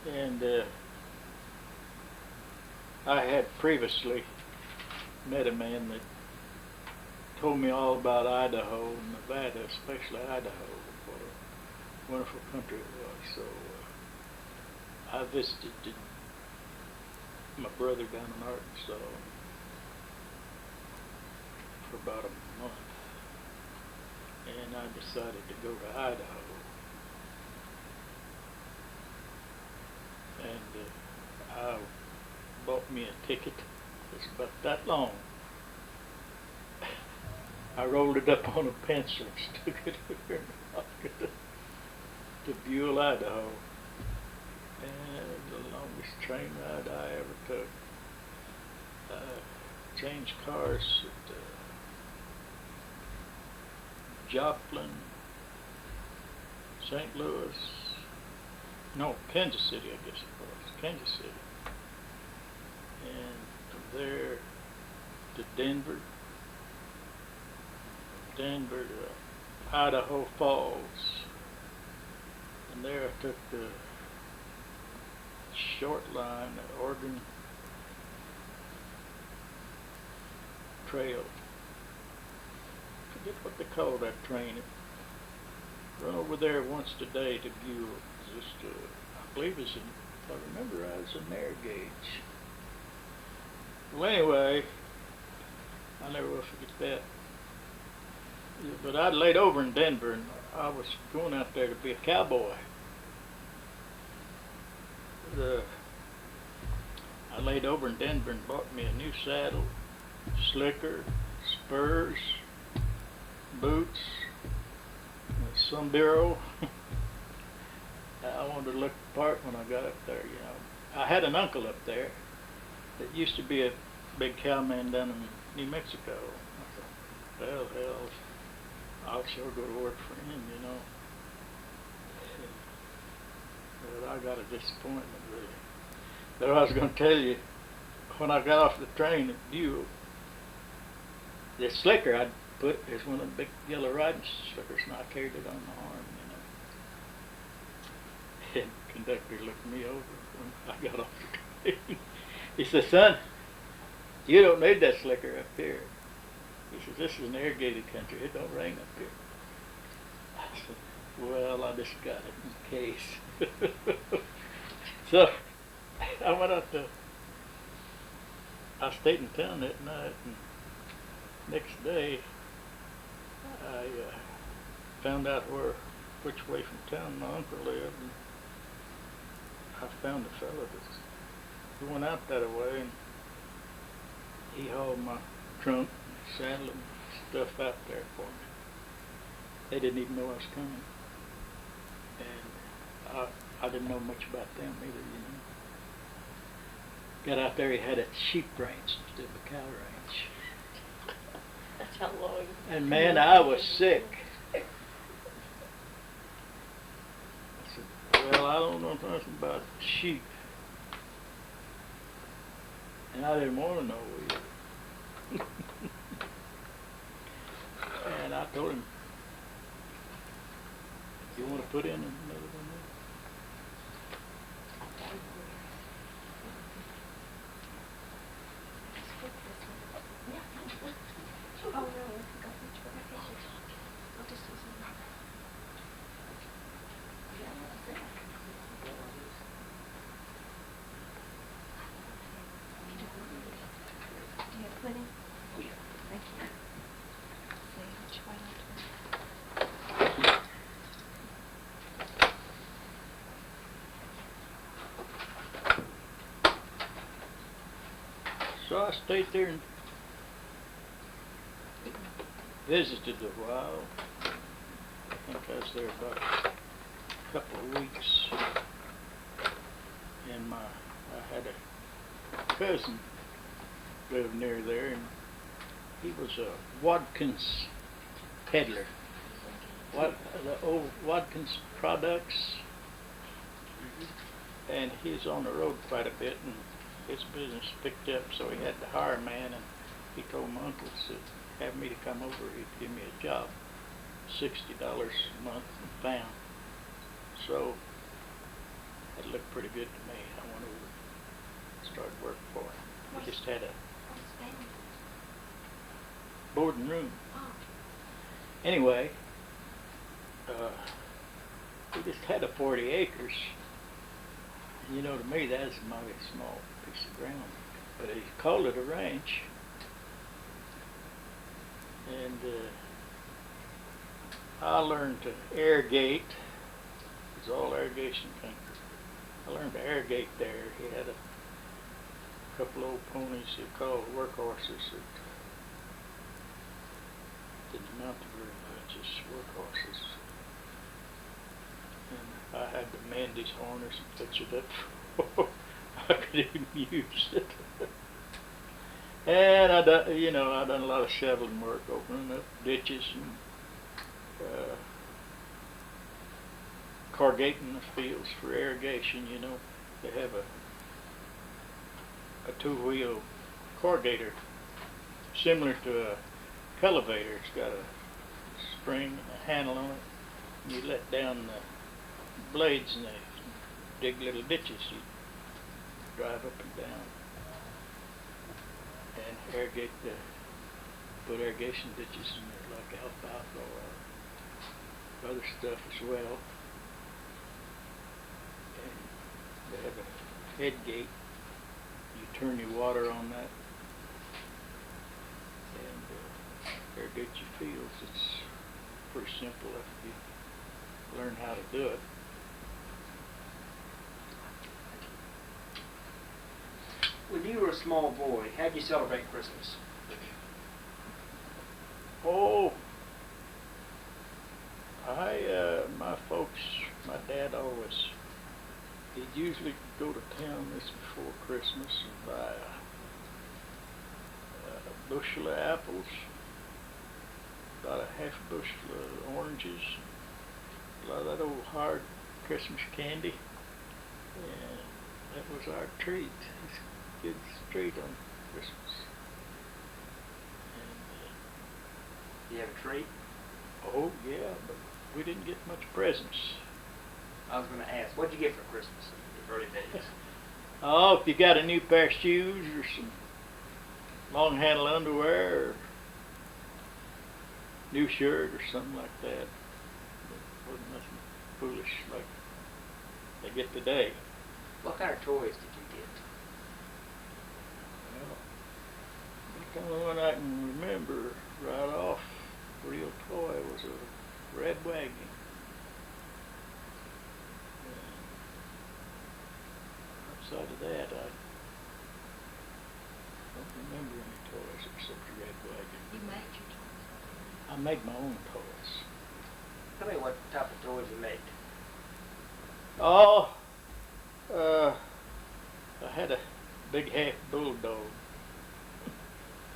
and I had previously met a man that told me all about Idaho and Nevada, especially Idaho, what a wonderful country it was. So I visited my brother down in Arkansas for about a month, and I decided to go to Idaho. And I bought me a ticket. It's about that long. I rolled it up on a pencil and stuck it over in my pocket to Buell, Idaho. And the longest train ride I ever took. Changed cars at Joplin, St. Louis, no, Kansas City, I guess it was, Kansas City. and from there to Denver, Denver to Idaho Falls, and there I took the short line, the Oregon Trail. Forget what they call that train. Run over there once a day to Buell. Just, I believe it's in, if I remember right, it's an air gauge. Well, anyway, I never will forget that. Yeah, but I'd laid over in Denver, and I was going out there to be a cowboy. I laid over in Denver and bought me a new saddle, slicker, spurs, boots, a sombrero. I wanted to look the part when I got up there, you know. I had an uncle up there that used to be a big cowman down in New Mexico. I thought, well, hell, I'll sure go to work for him, you know. But I got a disappointment, really. But I was going to tell you, when I got off the train at Buell, the slicker I'd put is one of the big yellow riding slickers, and I carried it on my arm, you know. And the conductor looked me over when I got off the train. He said, son, you don't need that slicker up here. He says, this is an irrigated country. It don't rain up here. I said, well, I just got it in case. So I went out to, I stayed in town that night, and next day I found out which way from town my uncle lived, and I found a fellow that's going out that way, and he hauled my trunk, saddle, and stuff out there for me. They didn't even know I was coming, and I didn't know much about them either, you know. Got out there, he had a sheep ranch instead of a cow ranch. That's how long. And man, I was sick. I said, well, I don't know nothing about sheep. And I didn't want to know either. And I told him, you want to put in another one there? Oh, no, I forgot which one. I'll just use one. Do you have plenty? Thank you. See which one I'll do. So I stayed there and visited a while. I think I was there about a couple of weeks. And I had a cousin lived near there, and he was a Watkins peddler. The old Watkins products. And he's on the road quite a bit, and his business picked up, so he had to hire a man, and he told my uncle to have me to come over, he'd give me a job, $60 a month, and found. So it looked pretty good to me. I went over and started working for him. We just had a boarding room. Anyway, we just had a 40 acres. You know, to me, that's a mighty small piece of ground. But he called it a ranch. And I learned to irrigate. It was all irrigation country. I learned to irrigate there. He had a couple old ponies he called workhorses that didn't amount to very much, just workhorses. And I had to mend his harness and fix it up before I could even use it. And I done a lot of shoveling work, opening up ditches and corrugating the fields for irrigation. You know, they have a two-wheel corrugator, similar to a cultivator. It's got a spring and a handle on it. You let down the blades and they dig little ditches. You drive up and down and irrigate put irrigation ditches in there like alfalfa or other stuff as well. And they have a head gate. You turn your water on that and irrigate your fields. It's pretty simple if you learn how to do it. When you were a small boy, how did you celebrate Christmas? Oh, my folks, my dad always, he'd usually go to town this before Christmas and buy a bushel of apples, about a half bushel of oranges, a lot of that old hard Christmas candy, and that was our treat, this kids' treat on Christmas. And, Do you have a tree? oh yeah, but we didn't get much presents. I was going to ask, what did you get for Christmas in the early days? Oh, if you got a new pair of shoes or some long handle underwear or new shirt or something like that. It wasn't nothing foolish like they get today. What kind of toys did you get? Well, the only one I can remember right off, real toy, was a red wagon. Outside of that, I don't remember any toys except the red wagon. You made your toys. I made my own toys. Tell me what type of toys you made. Oh, I had a big half bulldog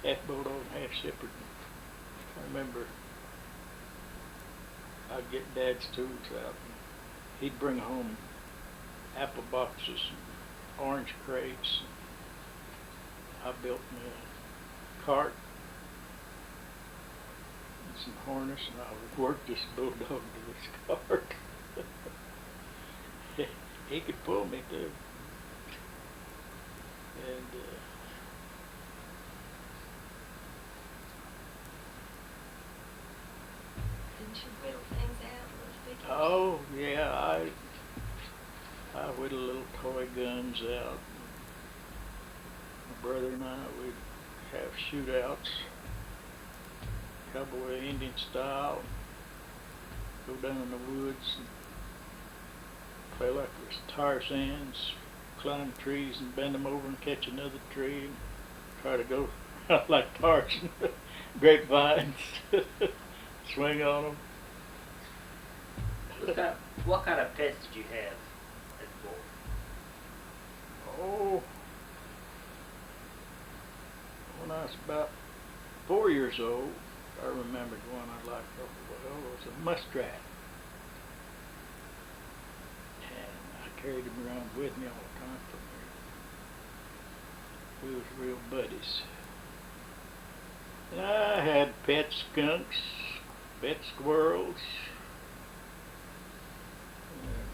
and half shepherd. I remember I'd get Dad's tools out and he'd bring home apple boxes and orange crates. I built me a cart and some harness and I would work this bulldog to this cart. He could pull me too. And Didn't you whittle things out with figures? oh yeah, I whittle little toy guns out. My brother and I would have shootouts, cowboy Indian style. Go down in the woods and play like it was Tarzans, climb trees and bend them over and catch another tree and try to go like Tarzan, grapevines, swing on them. What kind of pets did you have as a boy? Oh, when I was about 4 years old, I remembered one I liked well. It was a muskrat. And I carried him around with me all the time from here. We was real buddies. And I had pet skunks, pet squirrels. And,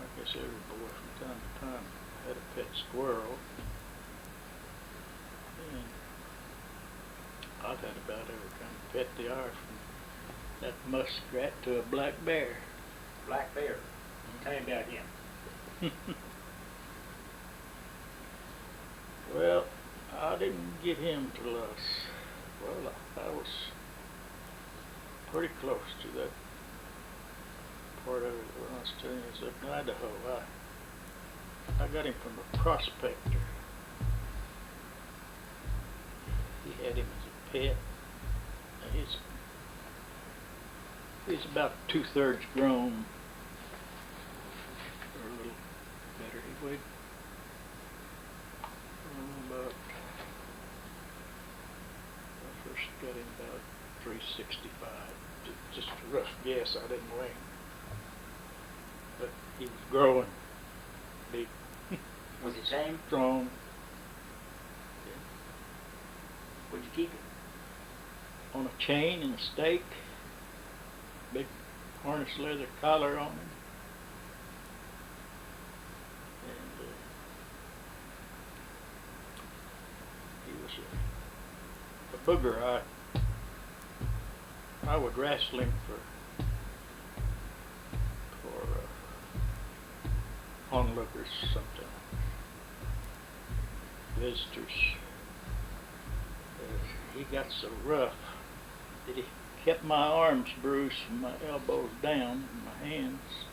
I guess every boy from time to time had a pet squirrel. And I've had about every kind of pet they are, from that muskrat to a black bear. Black bear. Tell me about him. Well, I didn't get him till I was pretty close to that part of it when I was telling you, it was up in Idaho. I got him from a prospector. He had him as a pet. Now he's about 2/3 grown, or a little better. He weighed about, I first got him about 365. Just a rough guess, I didn't weigh him. But he was growing big. Was it tame? Strong. Would you keep it? On a chain and a stake. Big harness leather collar on him. And he was a booger. I would wrestle him for onlookers sometimes. Visitors. He got so rough that he kept my arms bruised from my elbows down and my hands.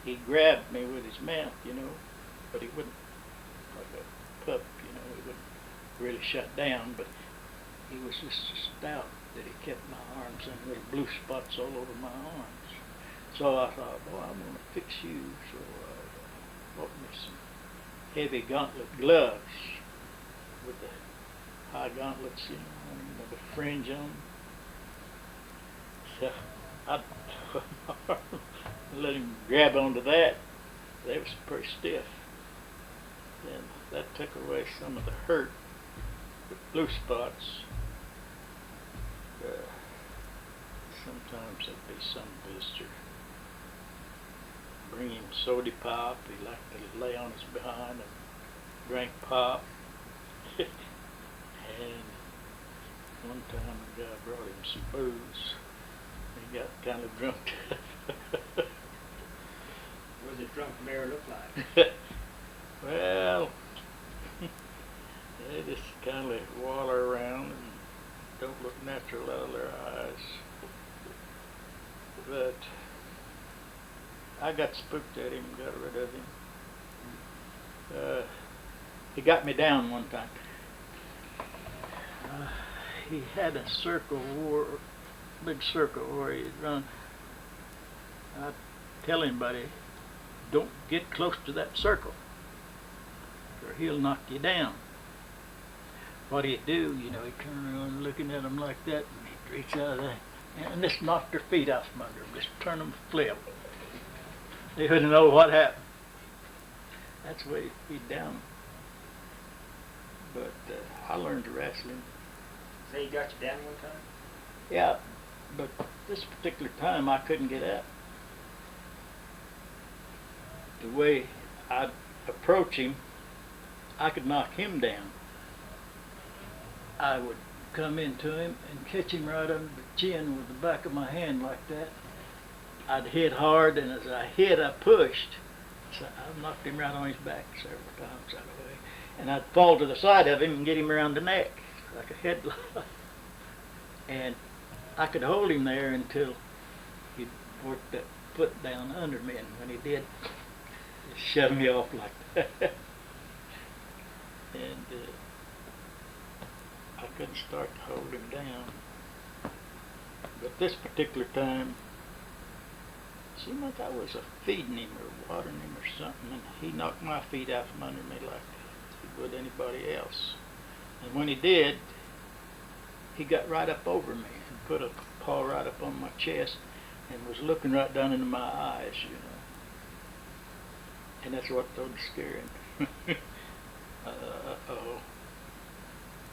He grabbed me with his mouth, you know, but he wouldn't, like a pup, you know, he wouldn't really shut down, but he was just so stout that he kept my arms in little blue spots all over my arms. So I thought, boy, I'm going to fix you. So I bought me some heavy gauntlet gloves with the high gauntlets, you know, and with the fringe on. So I let him grab onto that. They was pretty stiff. And that took away some of the hurt with blue spots. Sometimes there'd be some visitor bring him soda pop. He liked to lay on his behind and drink pop. And one time a guy brought him some booze. He got kind of drunk. What does a drunk mare look like? Well, they just kind of waller around and don't look natural out of their eyes. But I got spooked at him and got rid of him. He got me down one time. He had a circle war, big circle where he'd run. I'd tell anybody, don't get close to that circle, or he'll knock you down. What he'd do, you know, he'd turn around looking at them like that, and he'd reach out of that, and just knock their feet out from under them, just turn them flip. They wouldn't know what happened. That's the way he'd beat down. But I learned to wrestle him. Say he got you down one time? Yeah, but this particular time I couldn't get up. The way I'd approach him, I could knock him down. I would come into him and catch him right under the chin with the back of my hand like that. I'd hit hard, and as I hit, I pushed. So I knocked him right on his back several times out of the way. And I'd fall to the side of him and get him around the neck, like a headlock. And I could hold him there until he'd work that foot down under me, and when he did, he'd shove me off like that. And I couldn't start to hold him down. But this particular time, it seemed like I was feeding him or watering him or something, and he knocked my feet out from under me like he would anybody else. And when he did, he got right up over me and put a paw right up on my chest and was looking right down into my eyes, you know. And that's what told the scaring. Uh-oh.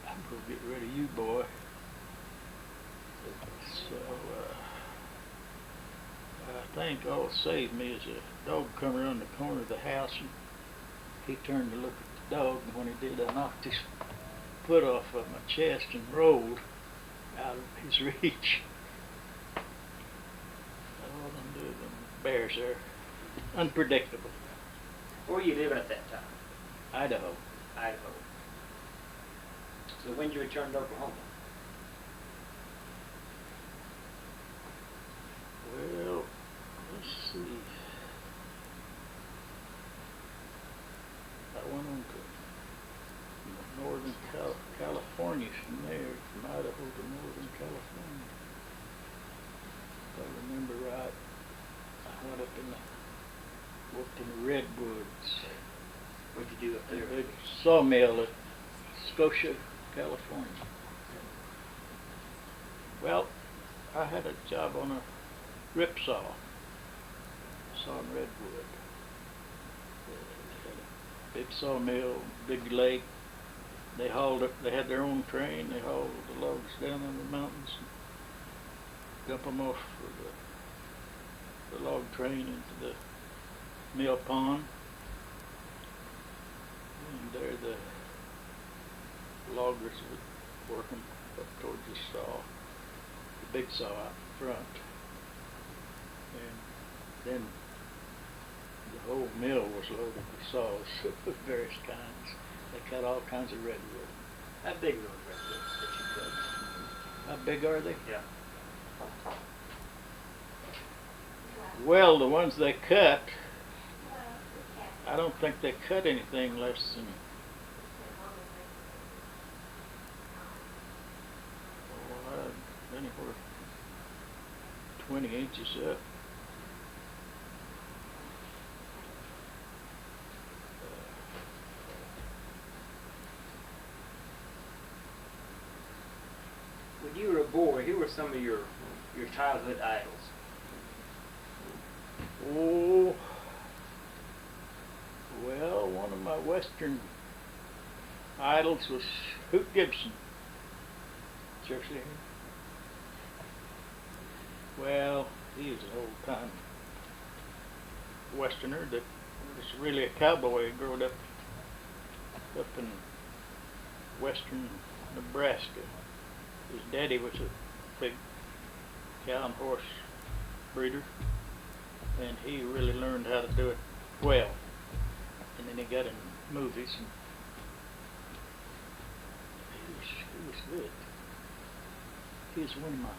I'm going to get rid of you, boy. So, I think all saved me is a dog come around the corner of the house, and he turned to look at the dog, and when he did, I knocked his foot off of my chest and rolled out of his reach. All them do, them bears are unpredictable. Where were you living at that time? Idaho. Idaho. So when did you return to Oklahoma? Well, let's see. I went on to northern California from there, from Idaho to northern California. If I remember right, I went up worked in the redwoods. What'd you do up there? A big sawmill at Scotia, California. Well, I had a job on a rip saw, sawing redwood. big sawmill, big lake. They hauled up, they had their own train, they hauled the logs down in the mountains, dump them off for the log train into the mill pond. And there the loggers would work them up towards the saw, the big saw out front. And then the whole mill was loaded with saws of various kinds. They cut all kinds of redwood. How big are those redwoods that you cut? How big are they? Yeah. Well, the ones they cut, I don't think they cut anything less than, anywhere 20 inches up. When you were a boy, who were some of your childhood idols? Oh, well, one of my Western idols was Hoot Gibson. Did you ever see him? Well, he was an old-time Westerner that was really a cowboy. He grew up in western Nebraska. His daddy was a big cow and horse breeder, and he really learned how to do it well. And then he got in movies, and he was good. He was one of my.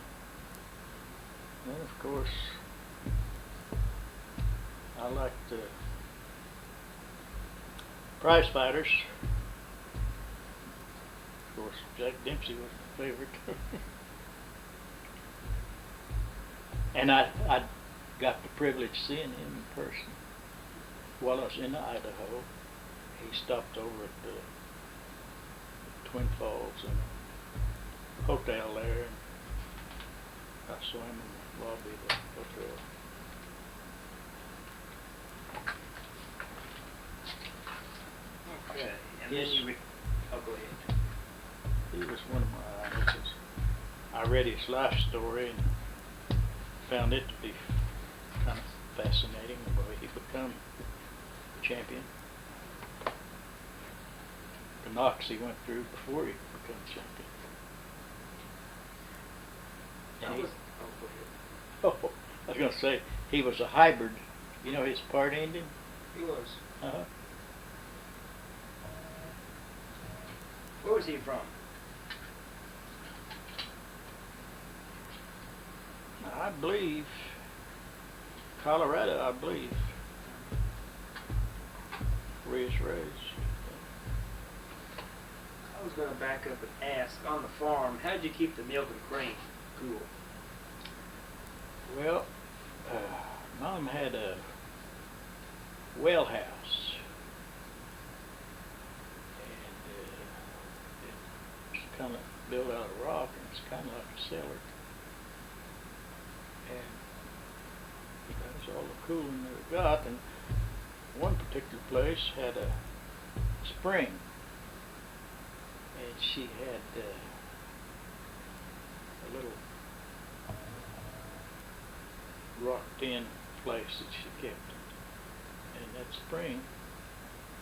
Then of course, I liked prize fighters. Of course, Jack Dempsey was my favorite. And I got the privilege of seeing him in person while I was in Idaho. He stopped over at the Twin Falls and hotel there, and I saw him in the lobby of the hotel. Okay, and Yes. then you would, oh, go ahead. He was one of my idols. I read his life story and found it to be kind of fascinating, the way he became champion. The knocks he went through before he became champion. And he, Oh, go ahead. oh, I was going to say, he was a hybrid. You know, he's part Indian. He was. Uh-huh. Where was he from? I believe Colorado, I believe, where he was raised. I was going to back up and ask, on the farm, how did you keep the milk and cream cool? Well, Mom had a well house, and it's kind of built out of rock, and it's kind of like a cellar. And that was all the cooling that it got. And one particular place had a spring, and she had a little rocked in place that she kept it. And that spring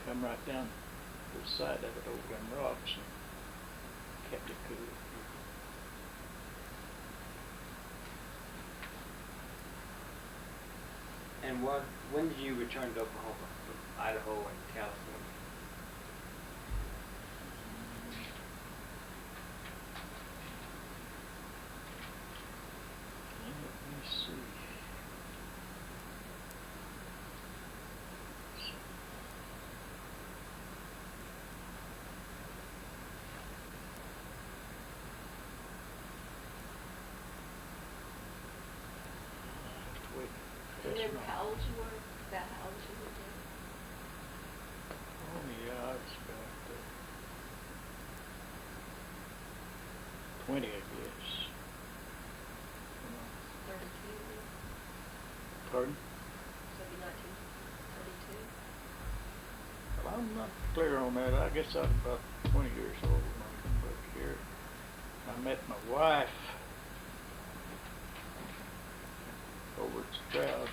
come right down the side of it over them rocks and kept it cool. And when did you return to Oklahoma from Idaho and California? Let me see. Wait. Remember how old you were? About how old you were then? Oh yeah, I was about 20, I guess. 32 then? Pardon? So it'd be 1932? Well, I'm not clear on that. I guess I was about 20 years old when I come back here. I met my wife over at Stroud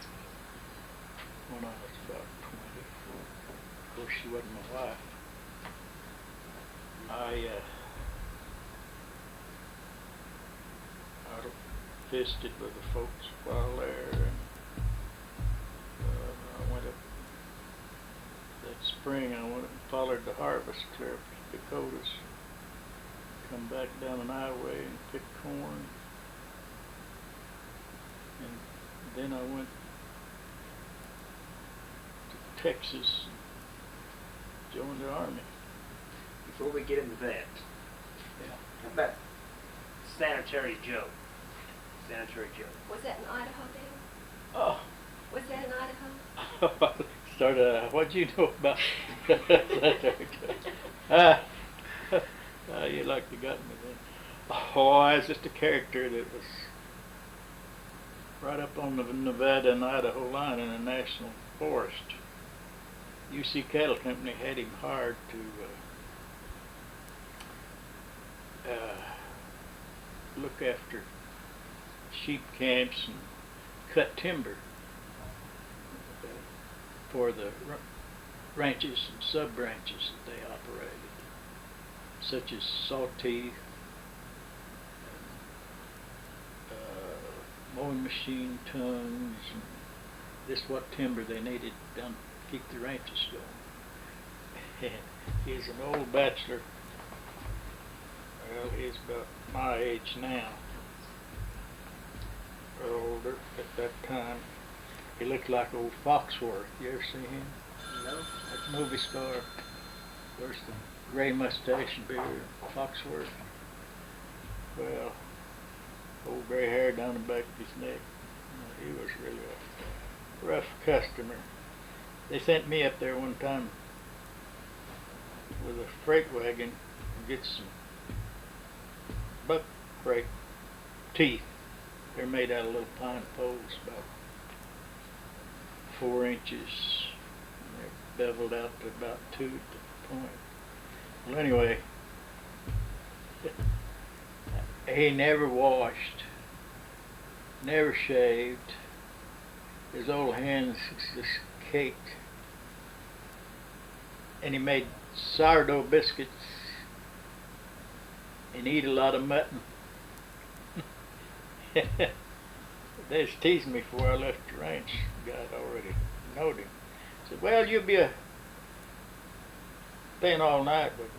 when I was about 20. Of course, she wasn't my wife. I visited with the folks while there, and I went up that spring. I went and followed the harvest clear up to Dakotas, come back down an highway and pick corn, and then I went to Texas and joined the Army. Before we get into that, Yeah. how about Sanitary Joe? Sanitary Joe. Was that in Idaho, Dan? Oh. Was that in Idaho? What'd you know about you like to got me then. Oh, I was just a character that was right up on the Nevada and Idaho line in a national forest. UC Cattle Company had him hired to look after sheep camps and cut timber for the ranches and sub-ranches that they operated, such as Saltee, mowing machine tongues, and this what timber they needed done to keep the ranches going. He's an old bachelor. Well, he's about my age now, or older at that time. He looked like old Foxworth. You ever see him? No. That movie star. There's the gray mustache and beard, Foxworth. Well, old gray hair down the back of his neck. He was really a rough customer. They sent me up there one time with a freight wagon to get some buck break teeth. They're made out of little pine poles, about 4 inches. And they're beveled out to about 2 at the point. Well, anyway, he never washed, never shaved. His old hands just caked. And he made sourdough biscuits and eat a lot of mutton. They was teasing me before I left the ranch. The guy had already knowed him. Said, well, you'll be staying all night with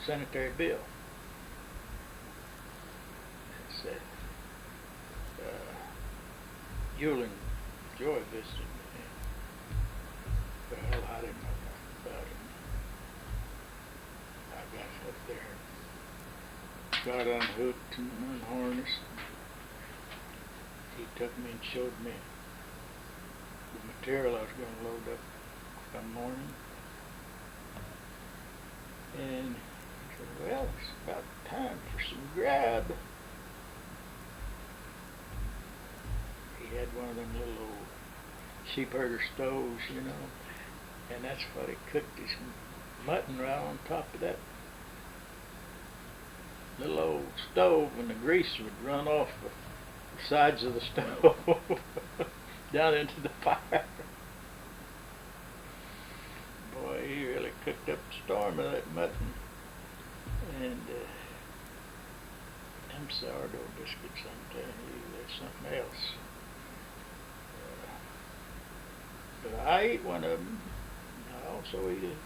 Sanitary Bill. I said, you'll enjoy visiting with him. Well, I didn't know nothing about him. I got up there, got unhooked and unharnessed. He took me and showed me the material I was going to load up one morning. And he said, well, it's about time for some grab. He had one of them little old sheep herder stoves, you know, and that's what he cooked his mutton right on top of that little old stove, and the grease would run off the sides of the stove down into the fire. Boy, he really cooked up a storm of that mutton. And them sourdough biscuits, I'm telling you, they're something else. But I ate one of them. I also eat a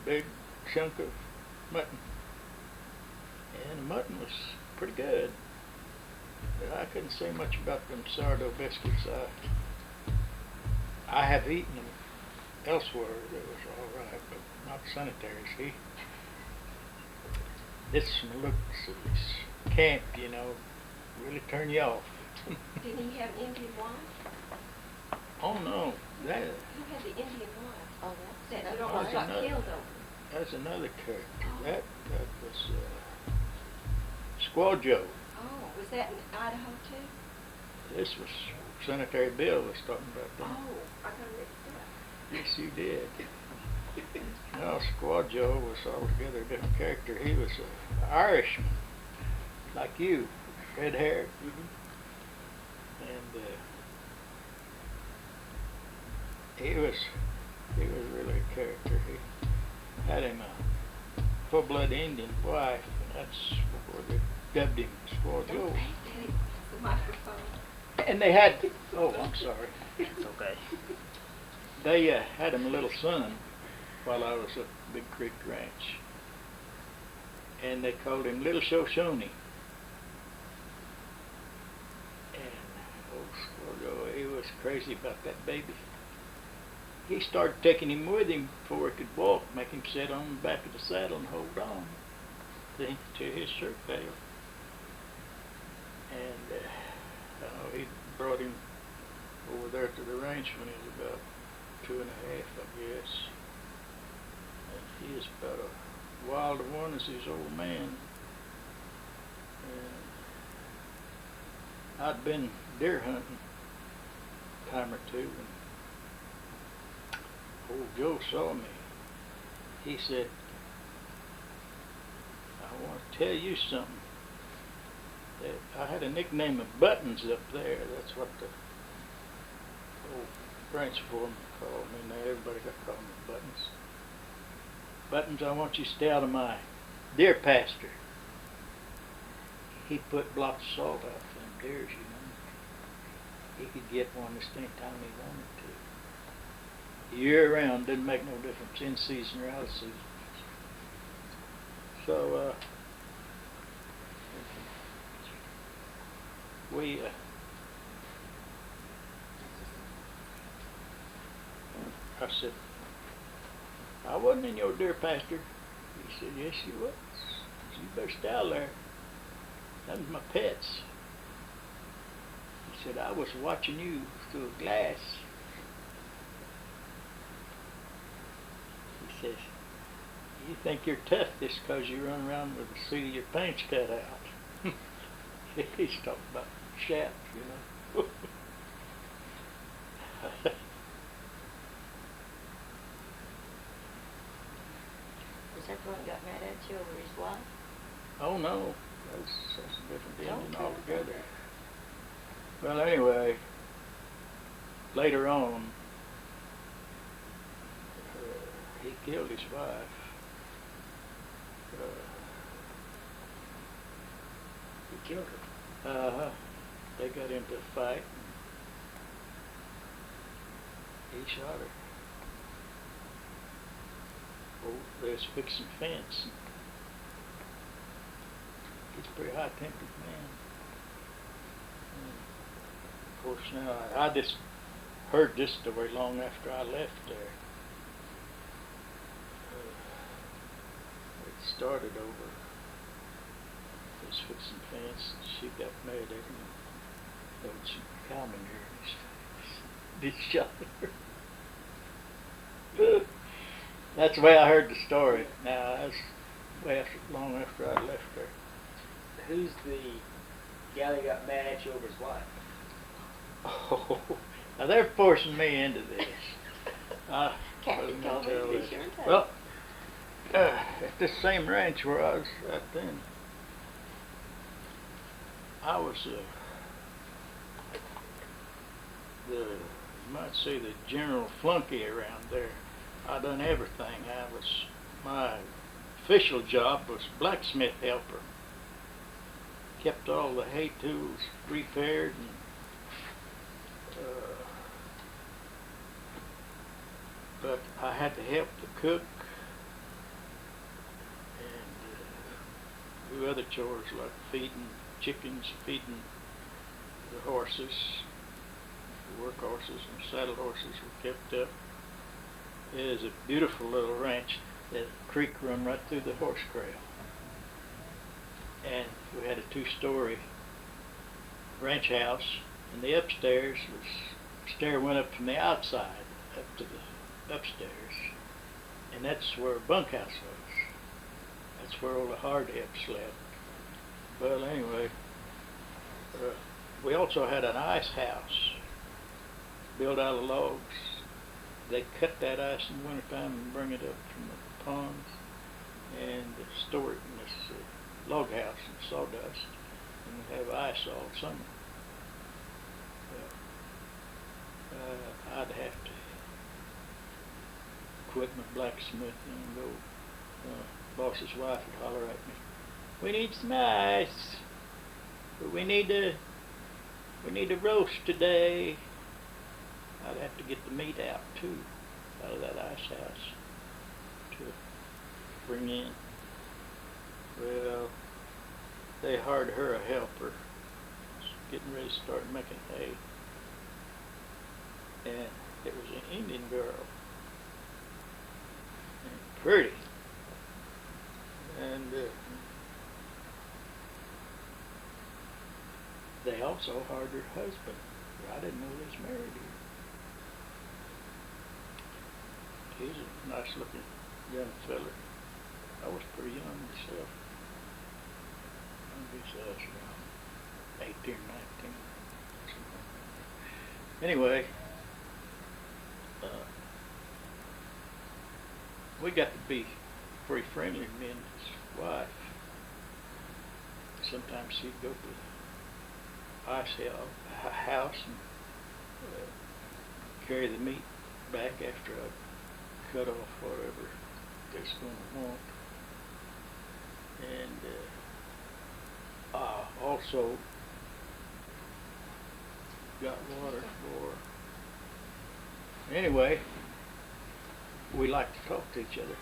big chunk of mutton. And the mutton was pretty good. But I couldn't say much about them sourdough biscuits. I have eaten them elsewhere that was all right, but not Sanitary's. This looks of this camp, you know, really turn you off. Didn't he have an Indian wife? Oh no, that Who had the Indian wife? Oh, That that's almost got another- killed over. that's another character. Oh. That was Squaw Joe. Oh, was that in Idaho too? This was Sanitary Bill was talking about that. Oh, I got mixed up. Yes, you did. No, Squaw Joe was altogether a different character. He was an Irishman, like you, red haired. And he was really a character. He had him a full-blood Indian wife, and that's where they dubbed him Squaw Joe. Daddy, the microphone. And they had, oh, I'm sorry. It's okay. They had him a little son while I was at Big Creek Ranch. And they called him Little Shoshone. And old Squaw Joe, he was crazy about that baby. He started taking him with him before he could walk, make him sit on the back of the saddle and hold on till his shirt failed. And he brought him over there to the ranch when he was about 2 and a half, I guess. And he is about a wild one as his old man. And I'd been deer hunting a time or two, and old Joe saw me. He said, I want to tell you something. That I had a nickname of Buttons up there. That's what the old branch foreman called me. Now everybody got called me Buttons. Buttons, I want you to stay out of my deer pasture. He put blocks of salt out for them deers, you know. He could get one this anytime he wanted to. Year round, didn't make no difference, in season or out of season. So, I said, I wasn't in your deer pasture. He said, yes, you was. I said, you better stay out there. Them was my pets. He said, I was watching you through a glass. He says, you think you're tough just because you run around with the seat of your pants cut out. He's talking about shaft, you know. Was that the one that got mad at you over his wife? Oh no, that's a different Indian Okay. altogether. Well, anyway, later on, he killed his wife. He killed her. They got into a fight. He shot her. Oh, they was fixing fence. He's a pretty high-tempered man. Of course, now I just heard this story long after I left there. It started over. He was fixing fence, and she got mad at him. There was some commentary in his face. He shot her. That's the way I heard the story. Now, that's way after, long after I left there. Who's the gal that got mad at you over his wife? Oh, now they're forcing me into this. Kathy wasn't gonna told me tell to be this. sure and tell Well, at this same ranch where I was at then, I was you might say the general flunky around there. I done everything. My official job was blacksmith helper. Kept all the hay tools repaired, and but I had to help the cook and do other chores like feeding chickens, feeding the horses. The work horses and saddle horses were kept up. It is a beautiful little ranch. That creek run right through the horse trail. And we had a 2-story ranch house, and the upstairs stair went up from the outside up to the upstairs, and that's where a bunkhouse was. That's where all the hard heads slept. Well, anyway, we also had an ice house built out of logs. They cut that ice in the wintertime and bring it up from the ponds and store it in this log house and sawdust, and we have ice all summer. I'd have to quit my blacksmithing and go. Boss's wife would holler at me, "We need some ice, but we need to roast today." I'd have to get the meat out too, out of that ice house to bring in. Well, they hired her a helper, getting ready to start making hay, and it was an Indian girl, and pretty, and they also hired her husband. I didn't know they was married here. He's a nice looking young fella. I was pretty young myself. I guess I was around 18, 19. Anyway, we got to be pretty friendly, me and his wife. Sometimes she'd go to the ice house and carry the meat back after I cut off whatever they're going to want. And also got water for. Anyway, we like to talk to each other,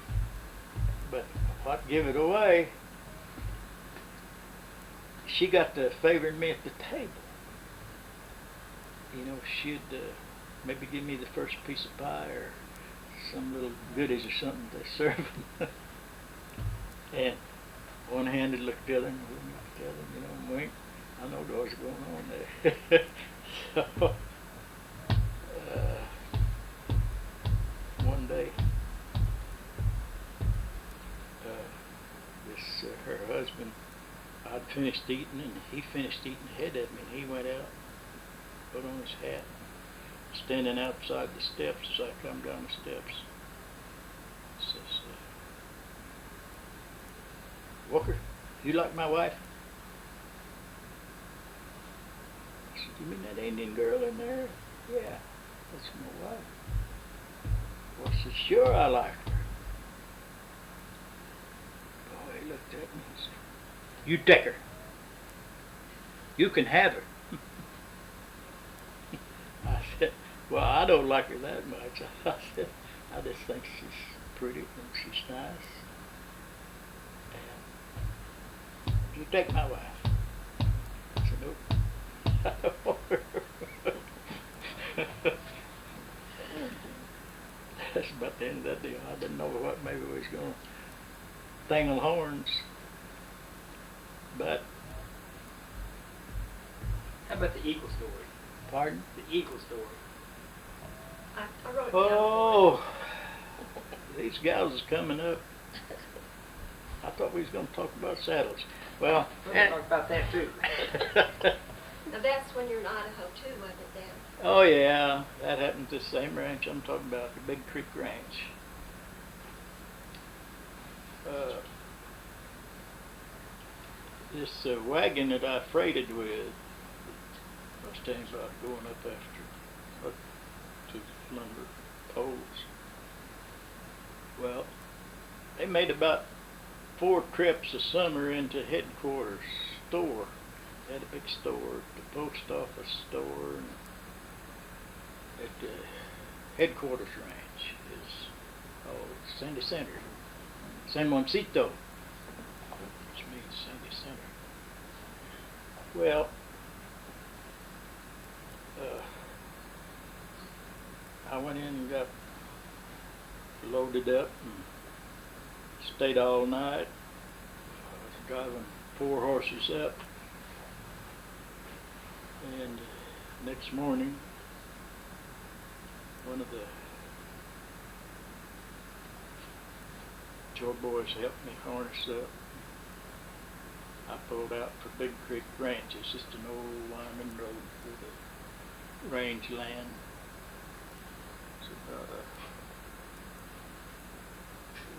but what give it away? She got to favoring me at the table. You know, she'd maybe give me the first piece of pie or some little goodies or something to serve them. And one hand would look at the other and wouldn't look at the other, you know, and wink. I know what was going on there. So, one day, her husband, I'd finished eating and he finished eating ahead of me, and he went out, put on his hat, standing outside the steps as I come down the steps. Says, "Walker, you like my wife?" I said, "You mean that Indian girl in there?" "Yeah, that's my wife." Well, I said, "Sure I like her." Boy, he looked at me and said, "You take her. You can have her." I said, "Well, I don't like her that much." I said, "I just think she's pretty and she's nice. And you take my wife." I said, "Nope, I don't want her." That's about the end of that deal. I didn't know what maybe we was going to dangle horns, but. How about the eagle story? Pardon? The eagle story. I wrote it down. Oh, these gals is coming up. I thought we was going to talk about saddles. Well, We're going to talk about that too. Now that's when you're in Idaho too, wasn't it, Dan? Oh yeah, that happened to the same ranch I'm talking about, the Big Creek Ranch. This wagon that I freighted with, I was telling you about going up to the lumber poles. Well, they made about 4 trips a summer into headquarters store. They had a big store, the post office store, and at the headquarters ranch is Sandy Center, San Juancito, which means Sandy Center. Well, I went in and got loaded up and stayed all night. I was driving 4 horses up, and next morning one of the chore boys helped me harness up. I pulled out for Big Creek Ranch. It's just an old winding road through the range land. It's about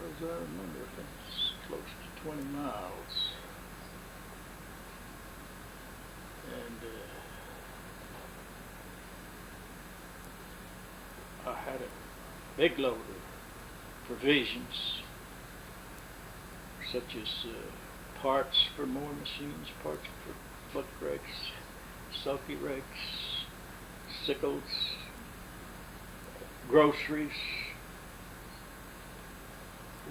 as I remember, I think it's close to 20 miles. And I had a big load of provisions, such as parts for mowing machines, parts for foot rakes, sulky rakes, sickles, groceries,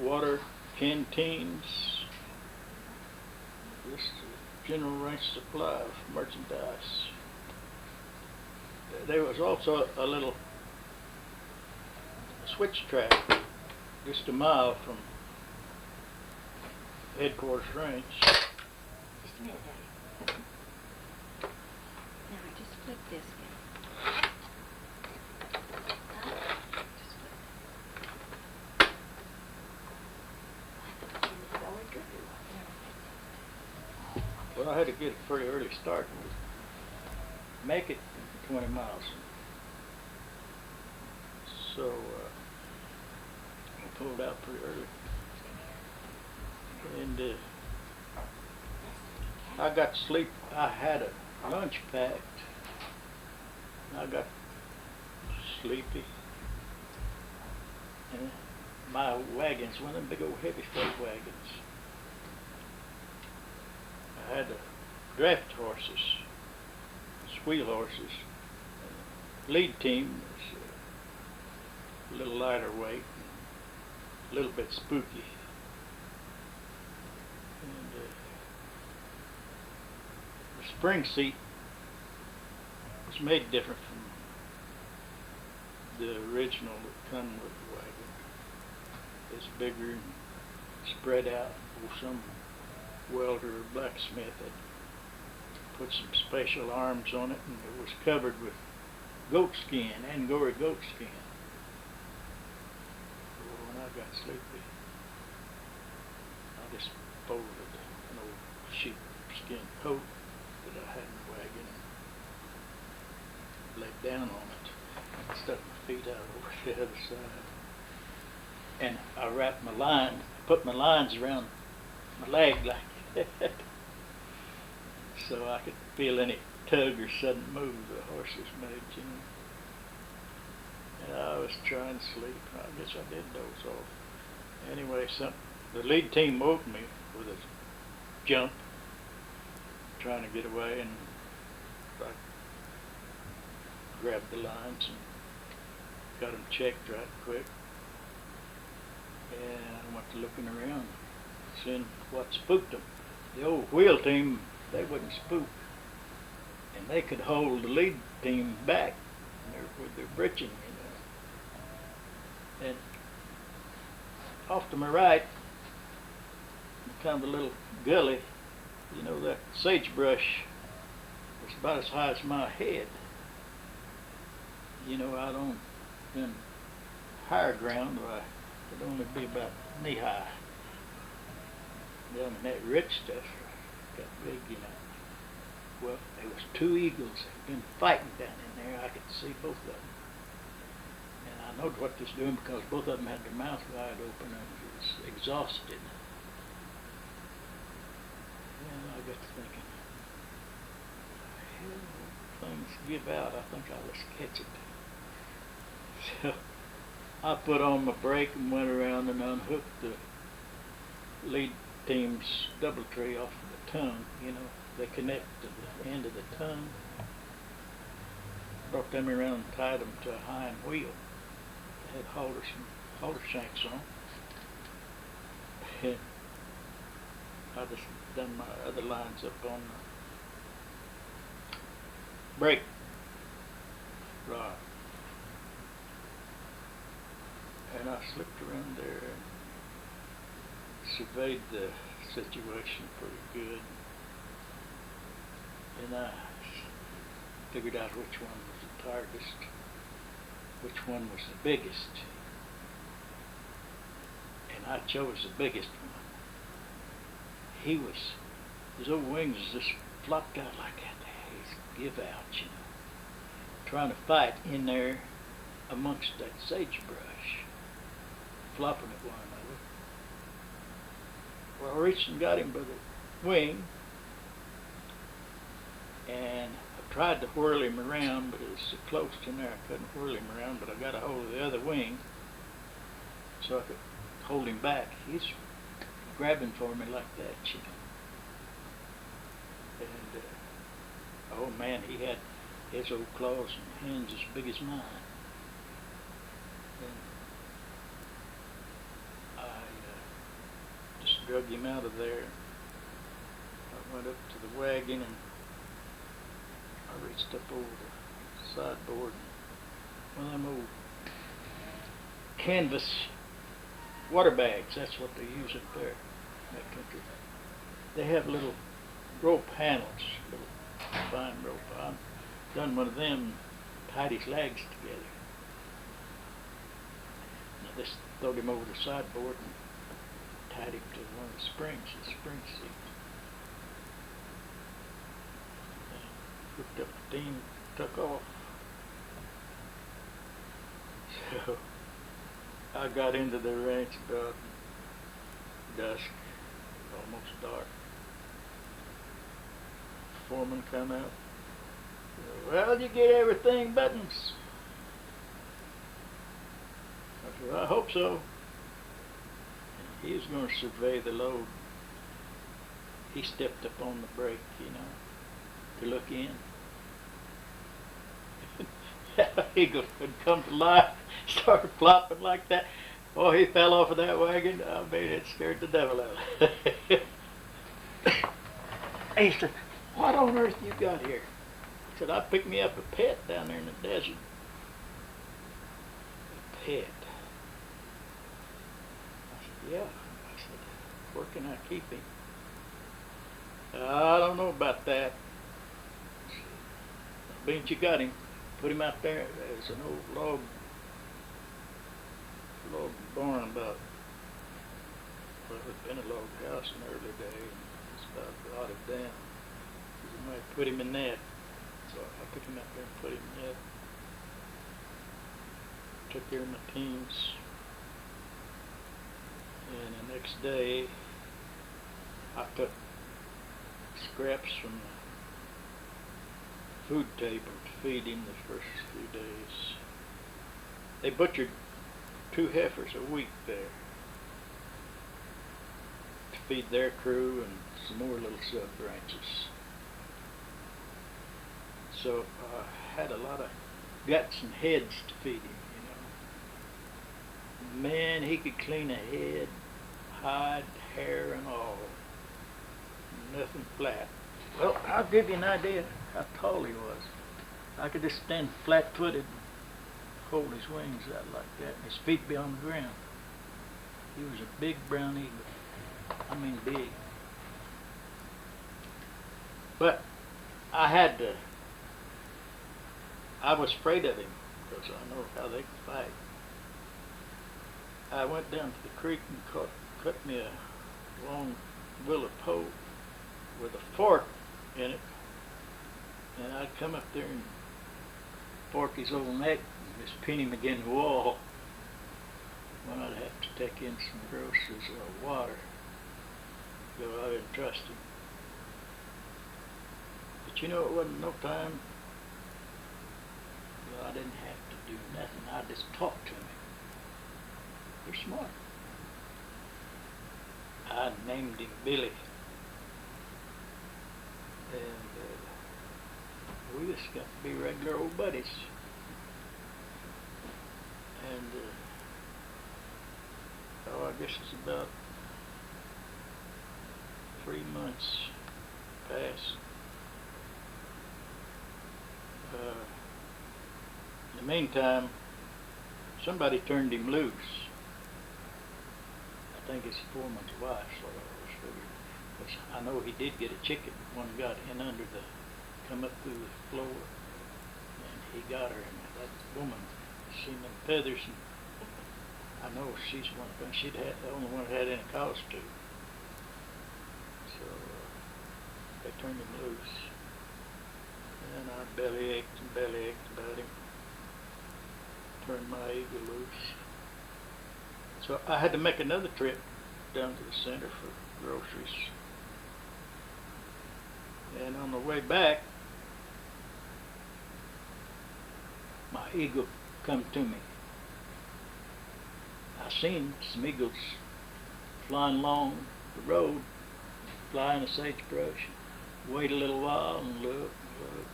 water canteens, just a general range supply of merchandise. There was also a little switch track just a mile from headquarters ranch. Just a minute, Daddy. Now, just flip this again. Just flip it. It's always good to watch. Well, I had to get a pretty early start to make it 20 miles. So I pulled out pretty early. And I got to sleep. I had a lunch packed. I got sleepy. And my wagons, one of them big old heavy freight wagons. I had the draft horses, squeal horses. Lead team was a little lighter weight, a little bit spooky. And the spring seat was made different from the original that come with the wagon. It's bigger and spread out. Some welder or blacksmith had put some special arms on it, and it was covered with goat skin, Angora goat skin. Well, when I got sleepy, I just folded an old sheepskin coat that I had in the wagon and laid down on it and stuck my feet out over the other side. And I wrapped my line, put my lines around my leg like that so I could feel any tug or sudden move the horses made, you know. And I was trying to sleep. I guess I did doze off. Anyway, the lead team woke me with a jump, trying to get away, and I grabbed the lines and got them checked right quick. And I went to looking around, seeing what spooked them. The old wheel team, they wouldn't spook. And they could hold the lead team back with their britching, you know. And off to my right, kind of a little gully, you know, that sagebrush was about as high as my head. You know, out on them higher ground, where it'd only be about knee high. Down in that rich stuff got big, you know. Well, there was two eagles that had been fighting down in there. I could see both of them. And I knowed what they was doing because both of them had their mouth wide open and was exhausted. And I got to thinking, hell, things give out. I think I'll just catch it. So I put on my brake and went around and unhooked the lead team's double tree off of the tongue, you know. They connect to the end of the tongue. Brought them around and tied them to a hind wheel. They had halter shanks on. And I just done my other lines up on the brake rod. And I slipped around there and surveyed the situation pretty good. And I figured out which one was the targest, which one was the biggest. And I chose the biggest one. His old wings just flopped out like that. He's give out, you know. Trying to fight in there amongst that sagebrush, flopping at one another. Well, I reached and got him by the wing, and I tried to whirl him around, but it was so close in there I couldn't whirl him around, but I got a hold of the other wing so I could hold him back. He's grabbing for me like that, you know. And, oh man, he had his old claws and hands as big as mine. And I just drug him out of there. I went up to the wagon and I reached up over the sideboard and one of them old canvas water bags, that's what they use up there in that country. They have little rope handles, little fine rope. I've done one of them, tied his legs together. And I just throwed him over the sideboard and tied him to one of the springs, the spring seat. Hooked up the team, took off. So I got into the ranch about dusk, almost dark. Foreman come out. Well, you get everything buttons? I said, I hope so. And he was going to survey the load. He stepped up on the brake, you know, to look in. Eagle had come to life, started flopping like that. Oh, he fell off of that wagon. I mean, it scared the devil out of him. He said, what on earth you got here? He said, I picked me up a pet down there in the desert. A pet. I said, yeah. I said, where can I keep him? I don't know about that. Being you got him, put him out there. There's an old log barn about, well, it had been a log house in the early day, and it's about rotted down. You might put him in that. So I took him out there and put him in that. Took care of my teams. And the next day, I took scraps from the food table to feed him the first few days. They butchered 2 heifers a week there to feed their crew and some more little sub ranches. So I had a lot of guts and heads to feed him, you know. Man, he could clean a head, hide, hair, and all. Nothing flat. Well, I'll give you an idea how tall he was. I could just stand flat-footed and hold his wings out like that, and his feet be on the ground. He was a big brown eagle. I mean big. But I was afraid of him because I know how they could fight. I went down to the creek and cut me a long willow pole with a fork in it, and I'd come up there and fork his old neck and just pin him against the wall when I'd have to take in some groceries or water, though I didn't trust him. But you know, it wasn't no time. Well, I didn't have to do nothing. I just talked to him. They're smart. I named him Billy. And we just got to be regular old buddies. And I guess it's about 3 months past. In the meantime, somebody turned him loose. I think it's the foreman's wife, so I was figuring. Because I know he did get a chicken. One got in under come up through the floor, and he got her. And that woman seen them feathers, and I know she's one of them. She'd had the only one that had any cause to. So they turned him loose, and I belly ached about him. Turned my eagle loose. So I had to make another trip down to the center for groceries. And on the way back, my eagle come to me. I seen some eagles flying along the road, flying a sagebrush. Wait a little while and look and look.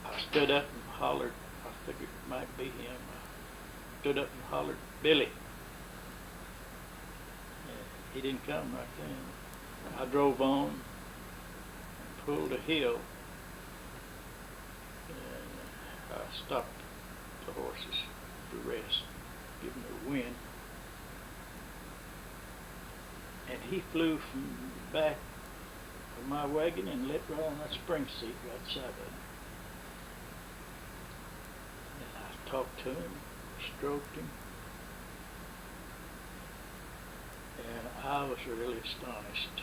I stood up and hollered. I figured it might be him. I stood up and hollered, Billy. And he didn't come right then. I drove on and pulled a hill. And I stopped the horses to rest, give them a wind. And he flew from the back of my wagon and lit right on that spring seat right beside of it. And I talked to him, stroked him, and I was really astonished.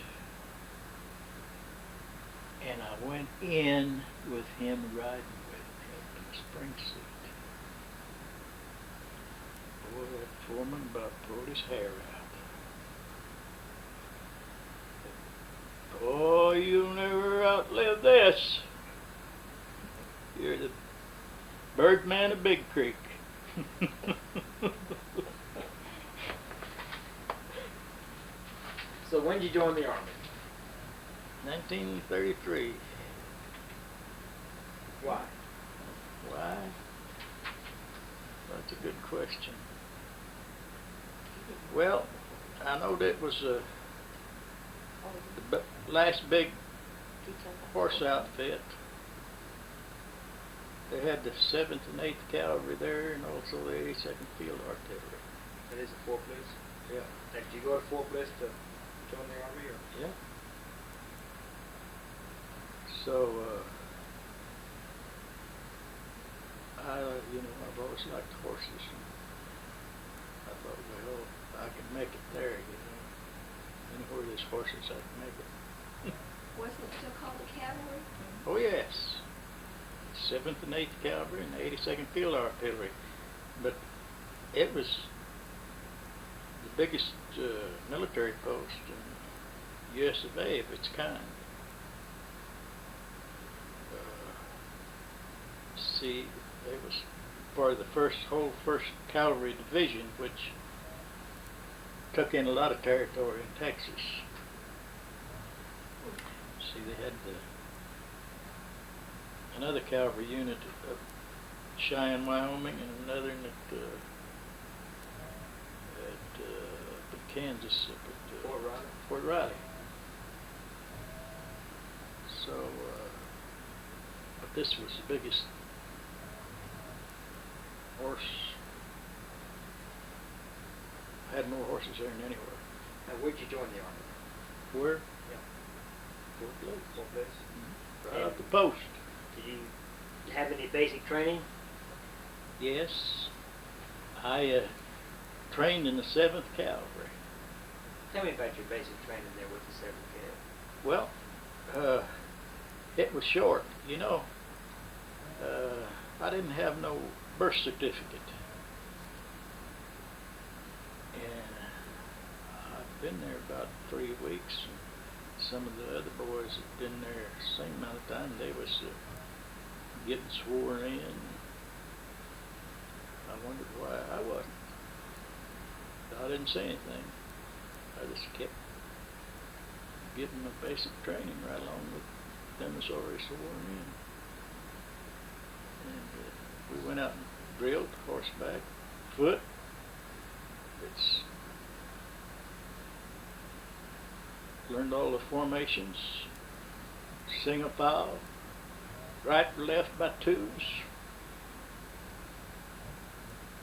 And I went in with him, riding with me up in the spring seat. Boy, that foreman about pulled his hair out. Oh, you'll never outlive this. You're the Birdman of Big Creek. So when did you join the Army? 1933. Why? Why? That's a good question. Well, I know that was the last big horse outfit. They had the 7th and 8th Cavalry there, and also the 82nd Field Artillery. That is a 4th list? Yeah. Did you go to 4th list to join the Army? Or? Yeah. So, I've always liked horses. And I thought, well, I can make it there, Anywhere there's horses, I can make it. Wasn't it still called the cavalry? Oh, yes. 7th and 8th Cavalry and the 82nd Field Artillery. But it was the biggest military post in the US of A of its kind. See, it was part of the whole 1st Cavalry Division, which took in a lot of territory in Texas. See, they had another cavalry unit at Cheyenne, Wyoming, and another at Kansas, up at Fort Riley. Fort Riley. So, but this was the biggest horse. I had more horses there than anywhere. Now, where'd you join the Army? Where? Yeah. Fort Bliss. Fort Bliss. Right off the post. Did you have any basic training? Yes. I trained in the 7th Cavalry. Tell me about your basic training there with the 7th Cav. Well, it was short, I didn't have no birth certificate. And I've been there about 3 weeks. And some of the other boys had been there the same amount of time. They was getting sworn in. I wondered why I wasn't. I didn't say anything. I just kept getting the basic training right along with them that's already sworn in. And we went out and drilled horseback, foot. Learned all the formations, single file, right and left by 2s,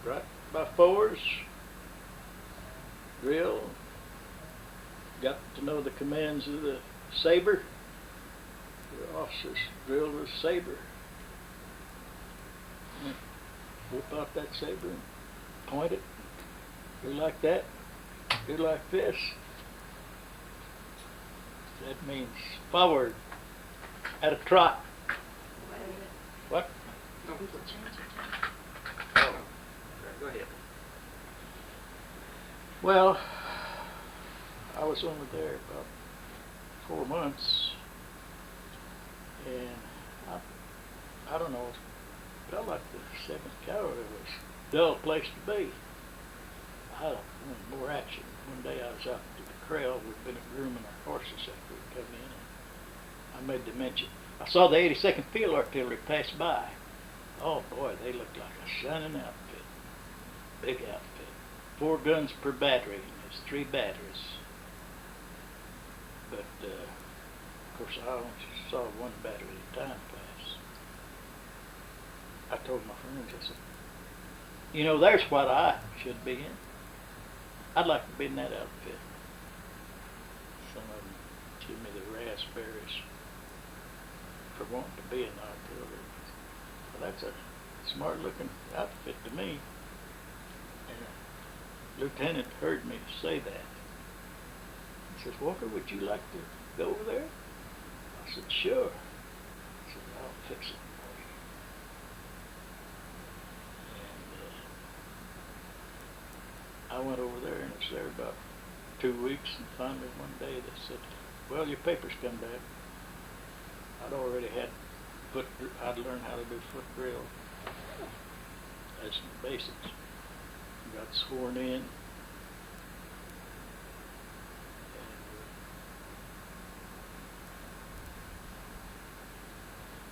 right by 4s, drill, got to know the commands of the saber. The officers drilled with saber. Whip out that saber and point it, do like that, do like this. That means forward at a trot. Wait a minute. What? No. Oh, go ahead. Well, I was only there about 4 months, and I don't know, it felt like the 7th Cavalry was a dull place to be. I wanted more action. One day I was out to the corral, we'd been grooming our horses after we'd come in, and I made the mention. I saw the 82nd Field Artillery pass by. Oh boy, they looked like a shining outfit. Big outfit. 4 guns per battery, and there's 3 batteries. But, of course, I only saw 1 battery at a time pass. I told my friends, I said, you know, there's what I should be in. I'd like to be in that outfit. Some of them give me the raspberries for wanting to be in the artillery. Well, that's a smart-looking outfit to me. And a lieutenant heard me say that. He says, Walker, would you like to go over there? I said, sure. He said, I'll fix it for you. And I went over there and was there about 2 weeks, and finally one day they said, well, your papers come back. I'd already had I'd learned how to do foot drill. That's the basics. Got sworn in.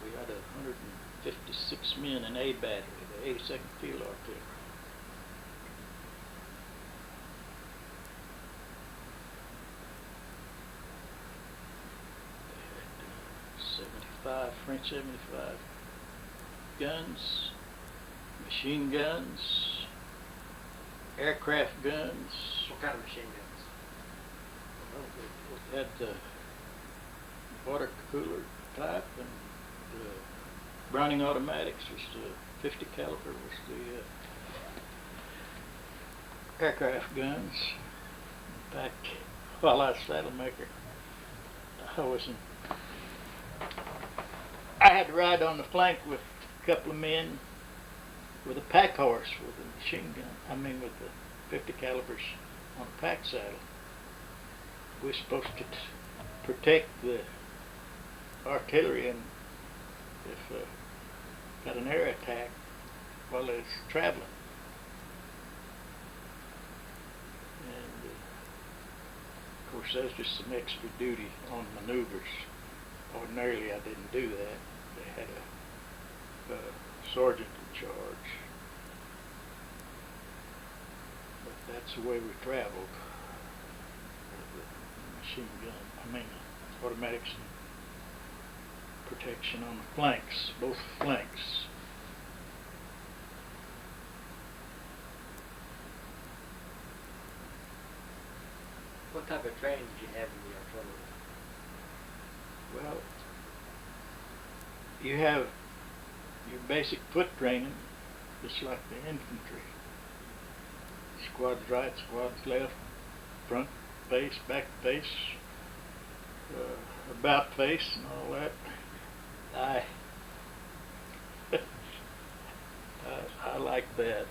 We had 156 men in A battery, the 82nd Field Artillery. They had 75, French 75 guns, machine guns, aircraft guns. What kind of machine guns? Well, we had the water cooler type, and the Browning automatics was the 50 caliber was the aircraft guns. In fact, while I was saddle maker, I had to ride on the flank with a couple of men with a pack horse with a machine gun. With the 50 calibers on a pack saddle. We're supposed to protect the artillery, and if got an air attack while it's traveling. And of course, that's just some extra duty on maneuvers. Ordinarily, I didn't do that. They had a sergeant in charge. But that's the way we traveled. The machine gun, automatics and protection on the flanks, both flanks. What type of training did you have in the artillery? Well, you have your basic foot training, just like the infantry. Squads right, squads left, front face, back face, about face, and all that. I like that.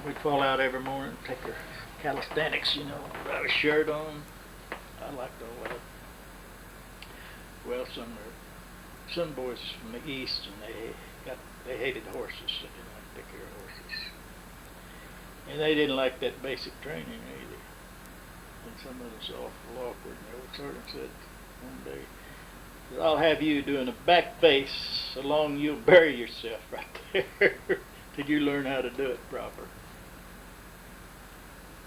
We'd fall out every morning, take our calisthenics, without a shirt on. I liked all that. Well, some boys from the east, and they hated horses. They didn't like to take care of horses, and they didn't like that basic training either. And some of us awful awkward. And the old sergeant said one day, I'll have you doing a back face so long you'll bury yourself right there till you learn how to do it proper.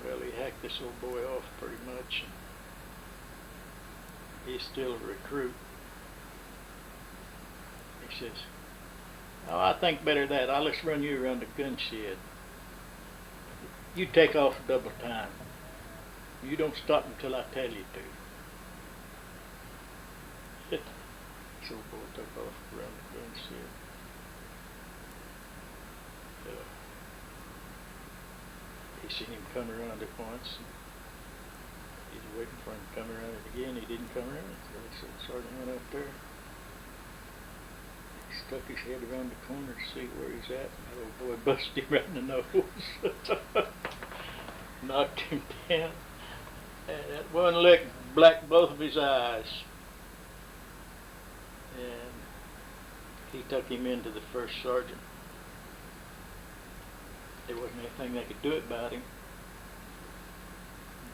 Well, he hacked this old boy off pretty much. And he's still a recruit. He says, oh, I think better of that. I'll just run you around the gun shed. You take off double time. You don't stop until I tell you to. This old boy took off around the gun shed. He seen him come around it once. He's waiting for him to come around it again. He didn't come around it. So the sergeant went up there. He stuck his head around the corner to see where he's at. And that old boy busted him right in the nose. knocked him down, and that one lick blacked both of his eyes. And he took him into the first sergeant. There wasn't anything they could do about him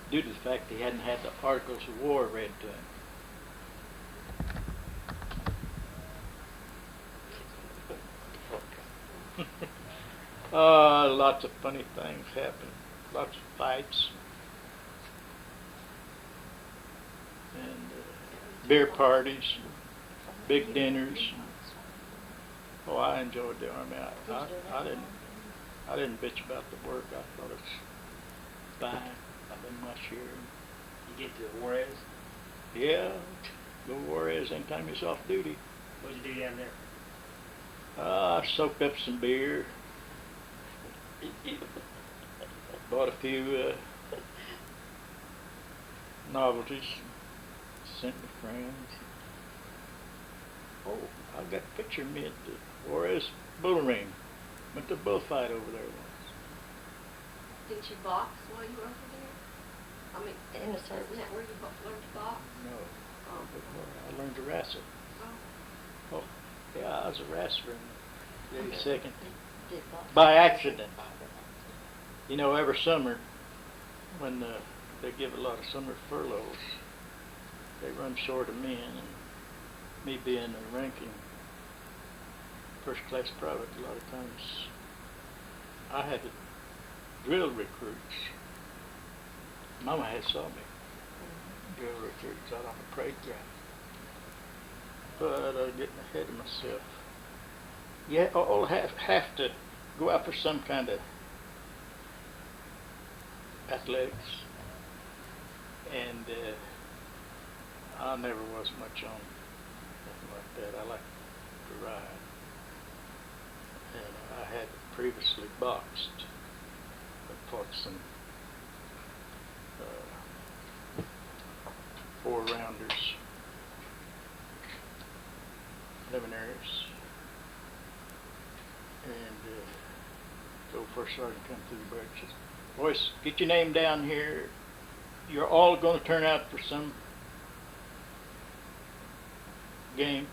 due to the fact he hadn't had the Articles of War read to him. Lots of funny things happen. Lots of fights. And beer parties, big dinners. Oh, I enjoyed the Army. I didn't bitch about the work. I thought it's fine. I've been much here. You get to Juarez? Yeah, go to Juarez anytime he's off duty. What'd you do down there? I soaked up some beer. Bought a few novelties. Sent my friends. Oh, I've got a picture of me at the Juarez bull ring. Went to a bullfight over there once. Did you box while you were over there? I mean, In the isn't service. that where you learned to box? No, Oh. I learned to wrestle. Oh. Oh, yeah, I was a wrestler in the 82nd. Did box. By accident. You know, every summer, when they give a lot of summer furloughs, they run short of men, and me being a ranking first-class private, a lot of times I had to drill recruits. Mama had saw me drill recruits out on the parade ground. But I'm getting ahead of myself. You all have to go out for some kind of athletics, and I never was much on nothing like that. I like to ride, and I had previously boxed. I fought some 4-rounders, preliminaries, and go first sergeant come through the break. Says, boys, get your name down here. You're all going to turn out for some game.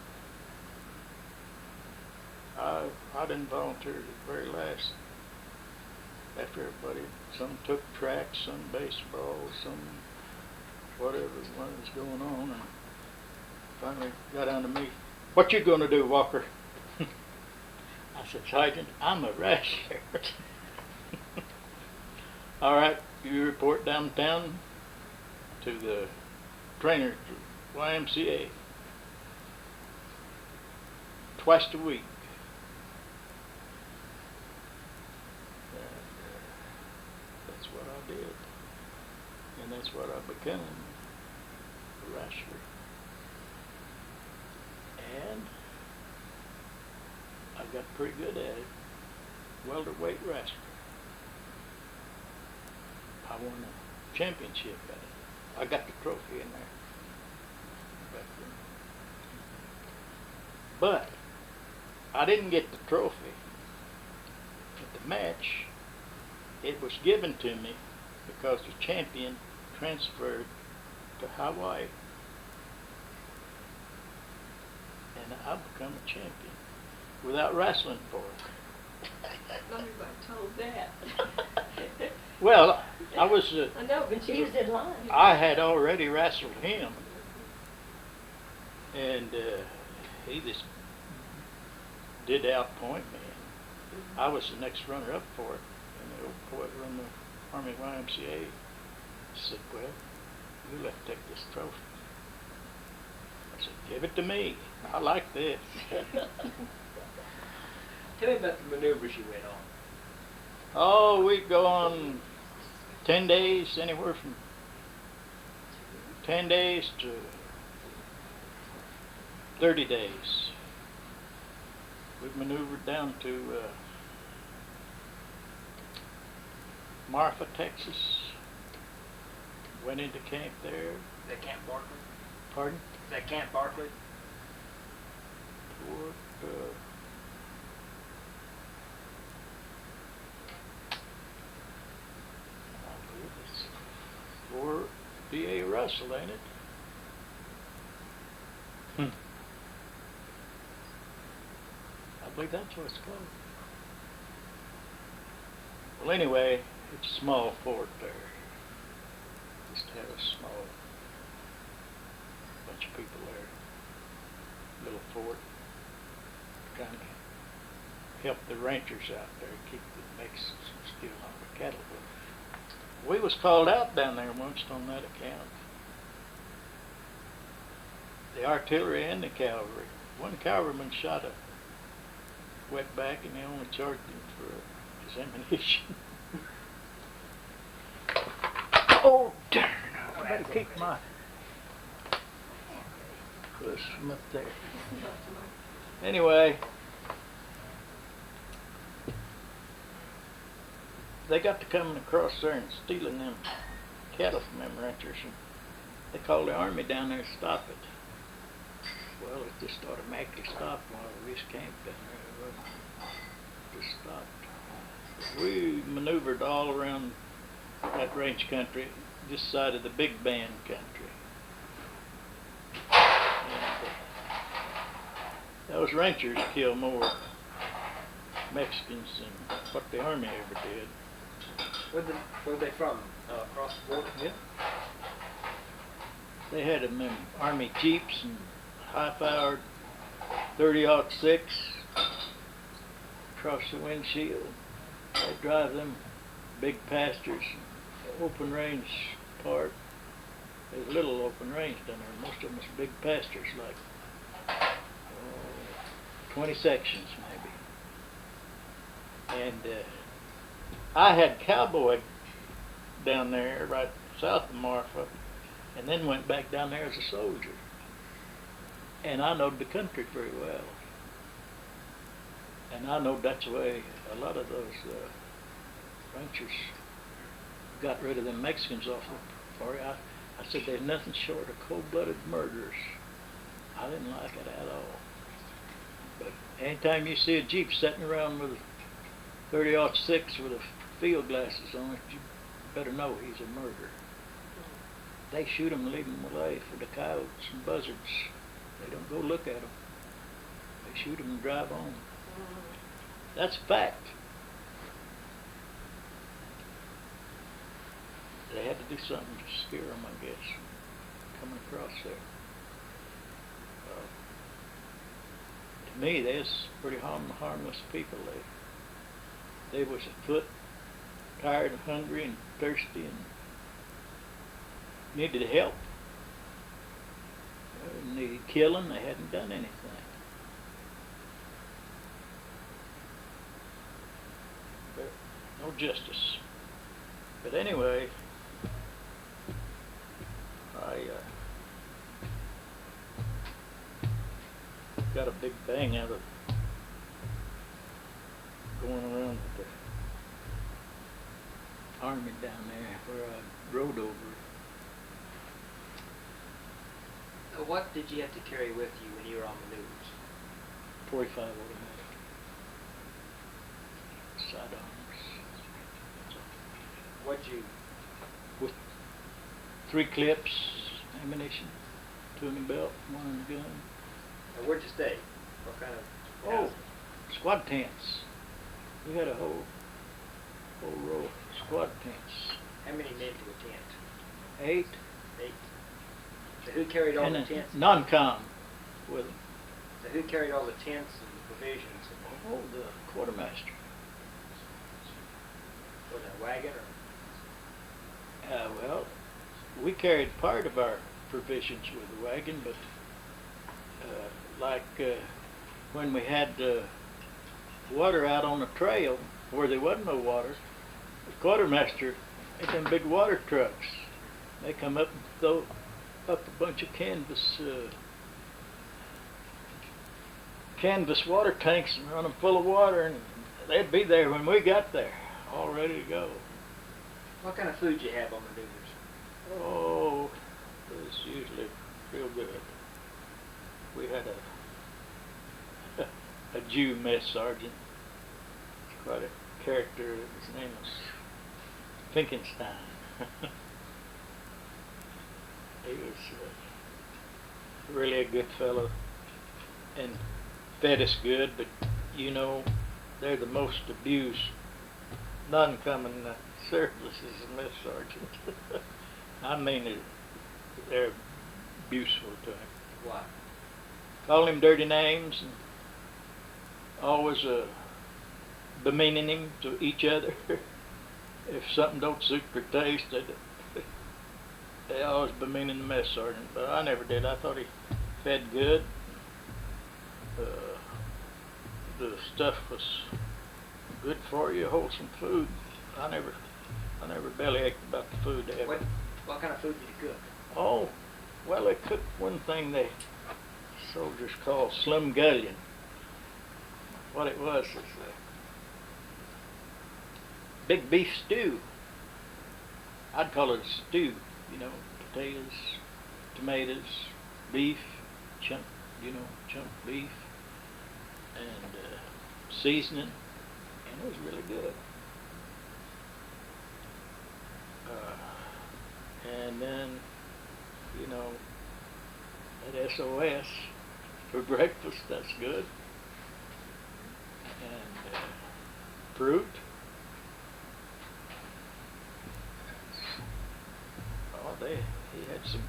I didn't volunteer at the very last. After everybody, some took track, some baseball, some whatever was going on, and finally got down to me. What you going to do, Walker? I said, Sergeant, I'm a wrestler. All right, you report downtown to the trainer, YMCA, twice a week. And that's what I did. And that's what I became, a wrestler. And I got pretty good at it. Welterweight wrestler. I won a championship at it. I got the trophy in there back then. But I didn't get the trophy at the match. It was given to me because the champion transferred to Hawaii. And I become a champion without wrestling for it. Not everybody told that. Well, I was. I know, but He was in line. I had already wrestled him, and he just did outpoint me. I was the next runner-up for it, and the old poet run the Army YMCA. Said, "Well, you let take this trophy." I said, "Give it to me. I like this." Tell me about the maneuvers you went on. Oh, we'd go on 10 days, anywhere from 10 days to 30 days. We maneuvered down to Marfa, Texas. Went into camp there. Is that Camp Barkley? Pardon? Is that Camp Barkley? Fort, I Russell, ain't it? I believe that's what it's called. Well, anyway, it's a small fort there. Just had a small bunch of people there. Little fort. Kind of help the ranchers out there, keep the Mexicans from stealing all the cattle. But we was called out down there once on that account. The artillery and the cavalry. One cavalryman shot a wetback and they only charged him for his ammunition. Oh, darn. I better keep my puss from up there. Anyway, they got to coming across there and stealing them cattle from them ranchers, and they called the army down there to stop it. Well, it just automatically stopped while we just camped down there. It just stopped. We maneuvered all around that range country, this side of the Big Bend country. And, those ranchers kill more Mexicans than what the army ever did. Where were they from? Across the border? Yep. They had them in army jeeps and high-powered 30-06 across the windshield. They drive them big pastures, open range part. There's a little open range down there. Most of them is big pastures, like 20 sections maybe. And I had cowboyed down there right south of Marfa, and then went back down there as a soldier. And I knowed the country very well. And I know that's the way a lot of those ranchers got rid of them Mexicans off for you. I said there's nothing short of cold-blooded murders. I didn't like it at all. But anytime you see a Jeep sitting around with a 30-06 with a field glasses on it, you better know he's a murderer. They shoot him and leave him away for the coyotes and buzzards. They don't go look at them. They shoot him and drive on. That's a fact. They had to do something to scare them, I guess, coming across there. To me, they's pretty harmless people. They was afoot, tired and hungry and thirsty and needed help. They needed killing. They hadn't done anything. But no justice. But anyway, I got a big bang out of going around with the army down there where I rode over. What did you have to carry with you when you were on maneuvers? 45 automatic. Sidearms. What'd you... With 3 clips, ammunition, 2 in the belt, 1 in the gun. Now, where'd you stay? What kind of... Oh, squad tents. We had a whole row of squad tents. How many men to a tent? 8. 8. So who carried all And the a tents? non-com with them. So who carried all the tents and the provisions? Oh, the quartermaster. Was it a wagon or... Well, we carried part of our provisions with the wagon, but when we had water out on the trail where there wasn't no water, the quartermaster had them big water trucks. They come up and throw up a bunch of canvas water tanks and run them full of water, and they'd be there when we got there, all ready to go. What kind of food you have on maneuvers? Oh, it was usually real good. We had a Jew mess sergeant, quite a character. His name was Finkenstein. He was really a good fellow and fed us good, but you know, they're the most abused non-coming service is a mess sergeant. I mean, they're abuseful to him. Why? Call him dirty names and always demeaning him to each other. If something don't suit their taste, they always demeaning the mess sergeant. But I never did. I thought he fed good. The stuff was good for you, wholesome food. I never bellyached about the food they had. What kind of food did you cook? Oh, well, they cooked one thing they soldiers called slumgullion. What it was is big beef stew. I'd call it a stew. You know, potatoes, tomatoes, beef, chunk beef, and seasoning, and it was really good. And then, you know, at SOS for breakfast, that's good. And fruit. Oh, he had some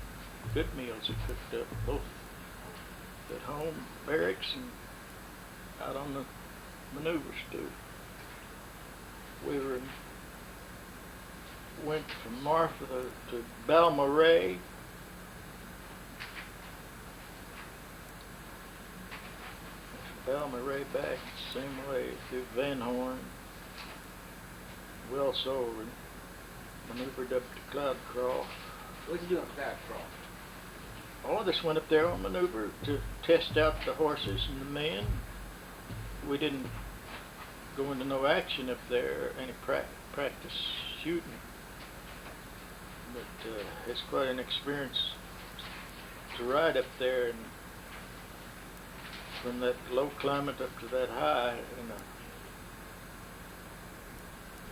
good meals he cooked up, both at home barracks and out on the maneuvers too. We went from Marfa to Balmaray. Balmaray back the same way through Van Horn. We also maneuvered up to Cloudcroft. What did you do on Cloudcroft? All of us went up there on maneuver to test out the horses and the men. We didn't go into no action up there, any practice shooting. But it's quite an experience to ride up there and from that low climate up to that high,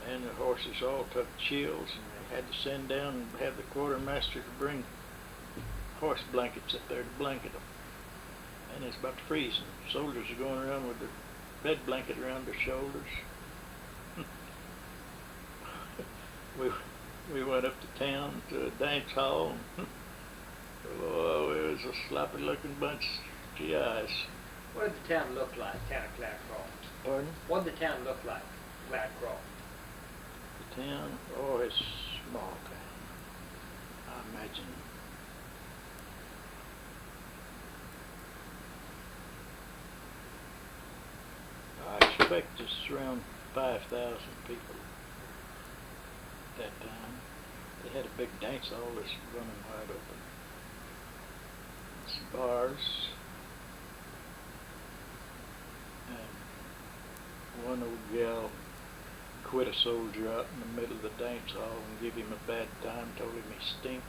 and the horses all took chills, and they had to send down and have the quartermaster to bring horse blankets up there to blanket them. And it's about to freeze, and soldiers are going around with their bed blanket around their shoulders. We went up to town to a dance hall. Oh, it was a sloppy looking bunch of GIs. What did the town look like, town of Cloudcroft? Pardon? What did the town look like, Cloudcroft? The town? Oh, it's a small town. I imagine. I expect it's around 5,000 people at that time. They had a big dance hall that's running wide open. Some bars. And one old gal quit a soldier out in the middle of the dance hall and gave him a bad time, told him he stink.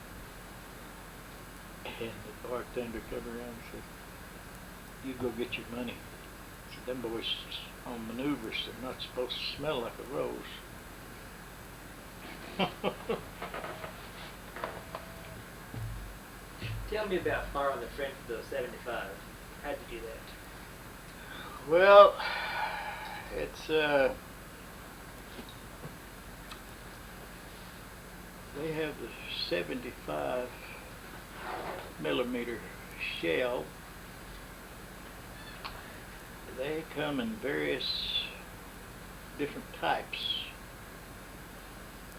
And the bartender come around and said, "You go get your money." Said, "Them boys on maneuvers, they're not supposed to smell like a rose." Tell me about firing the French with the 75. How'd you do that? Well, it's they have the 75 millimeter shell. They come in various different types,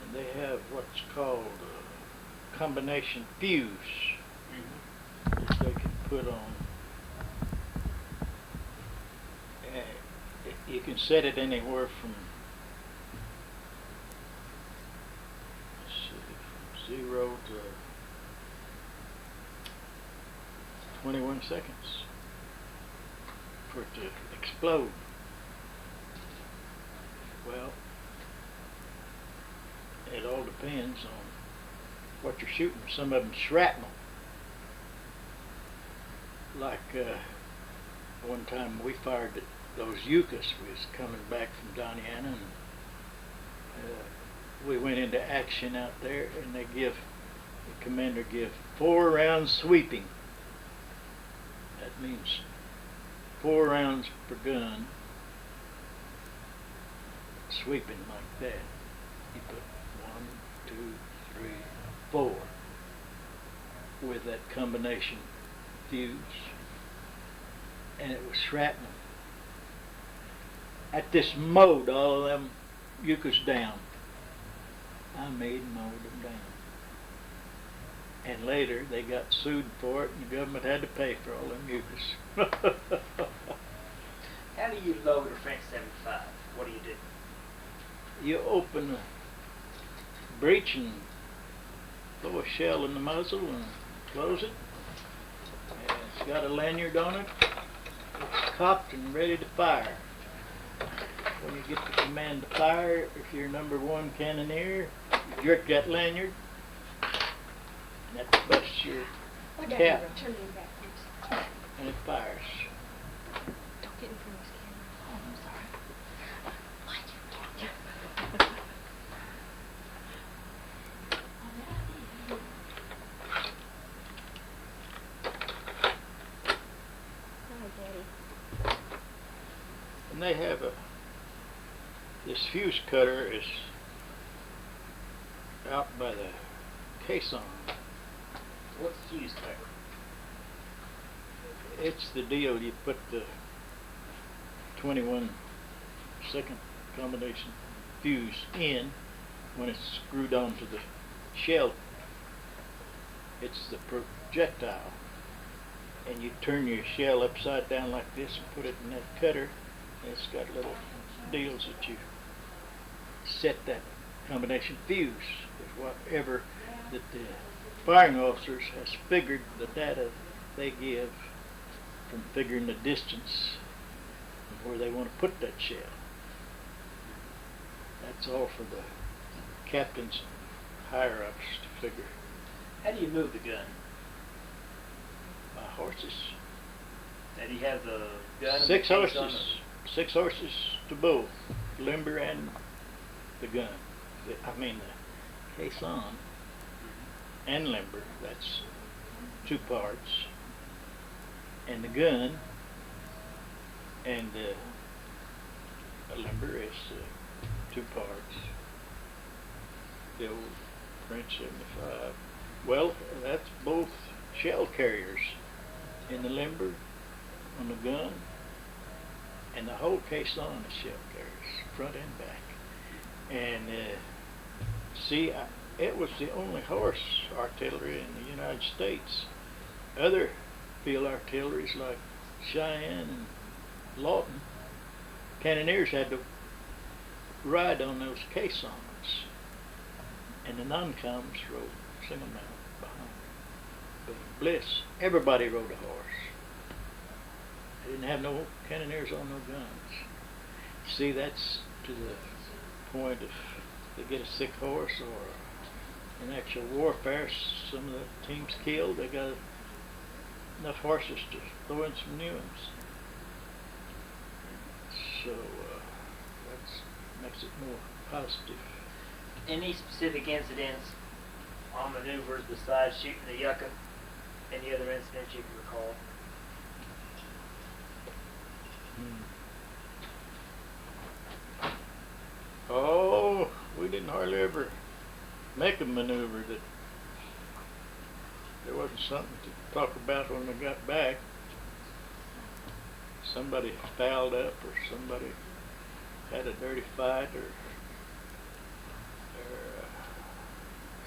and they have what's called a combination fuse that they can put on. You can set it anywhere from, let's see, from 0 to 21 seconds for it to explode. Well, it all depends on what you're shooting. Some of them shrapnel. Like one time we fired at those Yuccas. We was coming back from Doniana, and we went into action out there, and they give the commander give 4 rounds sweeping. That means 4 rounds per gun, sweeping like that. You put 1, 2, 3, 4 with that combination fuse, and it was shrapnel. At this mowed all of them Yuccas down. I made mowed them down. And later they got sued for it, and the government had to pay for all them Yuccas. How do you load a French 75? What do you do? You open the breech and throw a shell in the muzzle and close it. And it's got a lanyard on it. It's cocked and ready to fire. When you get the command to fire, if you're number 1 cannoneer, you jerk that lanyard, and that busts your cap, Turn it back, please. and it fires. Don't get in front of this camera. Oh, I'm sorry. Why'd you Hi, Daddy. And they have this fuse cutter is out by the caisson. What's fuse cutter? It's the deal you put the 21 second combination fuse in when it's screwed onto the shell. It's the projectile, and you turn your shell upside down like this and put it in that cutter, and it's got little deals that you set that combination fuse with whatever that the firing officers has figured the data they give from figuring the distance and where they want to put that shell. That's all for the captains higher ups to figure. How do you move the gun? By horses. Now, do you have the gun? and the 6 case on horses. 6 horses to both, limber and the gun. I mean the caisson and limber. That's 2 parts. And the gun and the limber is 2 parts. The old French 75. Well, that's both shell carriers in the limber on the gun, and the whole caisson is shell carriers, front and back. And see, it was the only horse artillery in the United States. Other field artilleries like Cheyenne and Lawton, cannoneers had to ride on those caissons, and the non-coms rode single mount behind. But in Bliss, everybody rode a horse. They didn't have no cannoneers on no guns. See, that's to the point if they get a sick horse or in actual warfare, some of the teams killed, they got enough horses to throw in some new ones. So that makes it more positive. Any specific incidents on maneuvers besides shooting the yucca? Any other incidents you can recall? Oh, we didn't hardly ever make a maneuver that there wasn't something to talk about when we got back. Somebody fouled up, or somebody had a dirty fight, or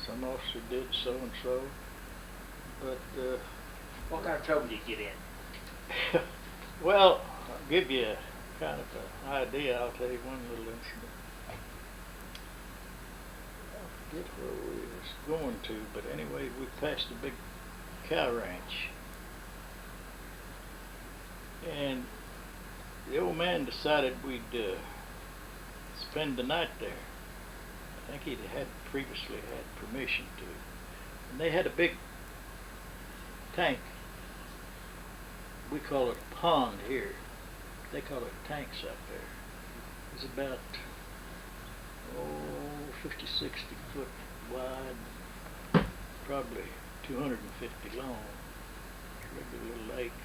some officer did so and so. But What kind of trouble did you get in? well, I'll give you a kind of an idea. I'll tell you one little incident. I forget where we was going to, but anyway, we passed a big cow ranch. And the old man decided we'd spend the night there. I think he'd had previously had permission to. And they had a big tank. We call it a pond here. They call it tanks up there. It's about 50, 60 foot wide, probably 250 long. It's a regular little lake.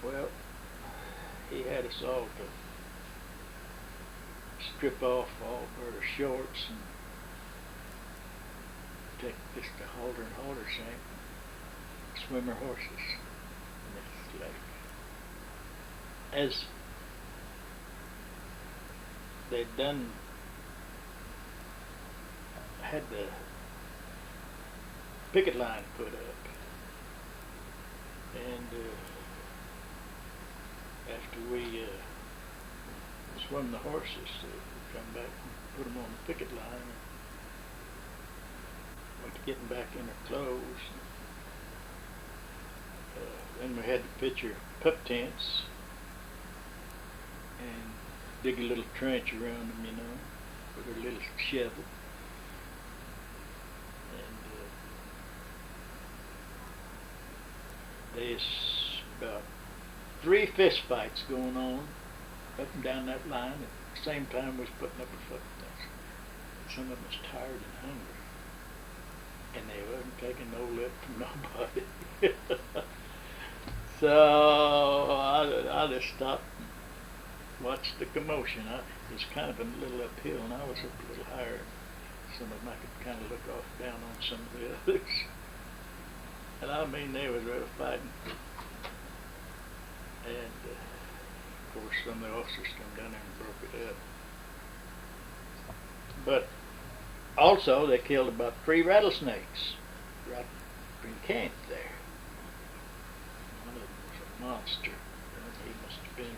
Well, he had us all to strip off all of our shorts and take just a halter and halter shank and swim our horses in this lake. As they'd done, had the picket line put up, and after we swum the horses, we come back and put them on the picket line and went to getting back in our clothes. Then we had to pitch our pup tents and dig a little trench around them, you know, with our little shovel. And there's about 3 fist fights going on up and down that line at the same time we was putting up our foot tents. Some of them was tired and hungry, and they wasn't taking no lip from nobody. So I just stopped and watched the commotion. It was kind of a little uphill, and I was up a little higher. Some of them I could kind of look off down on some of the others. And I mean, they was really fighting. And of course, some of the officers come down there and broke it up. But also, they killed about 3 rattlesnakes right in camp there. One of them was a monster. He must have been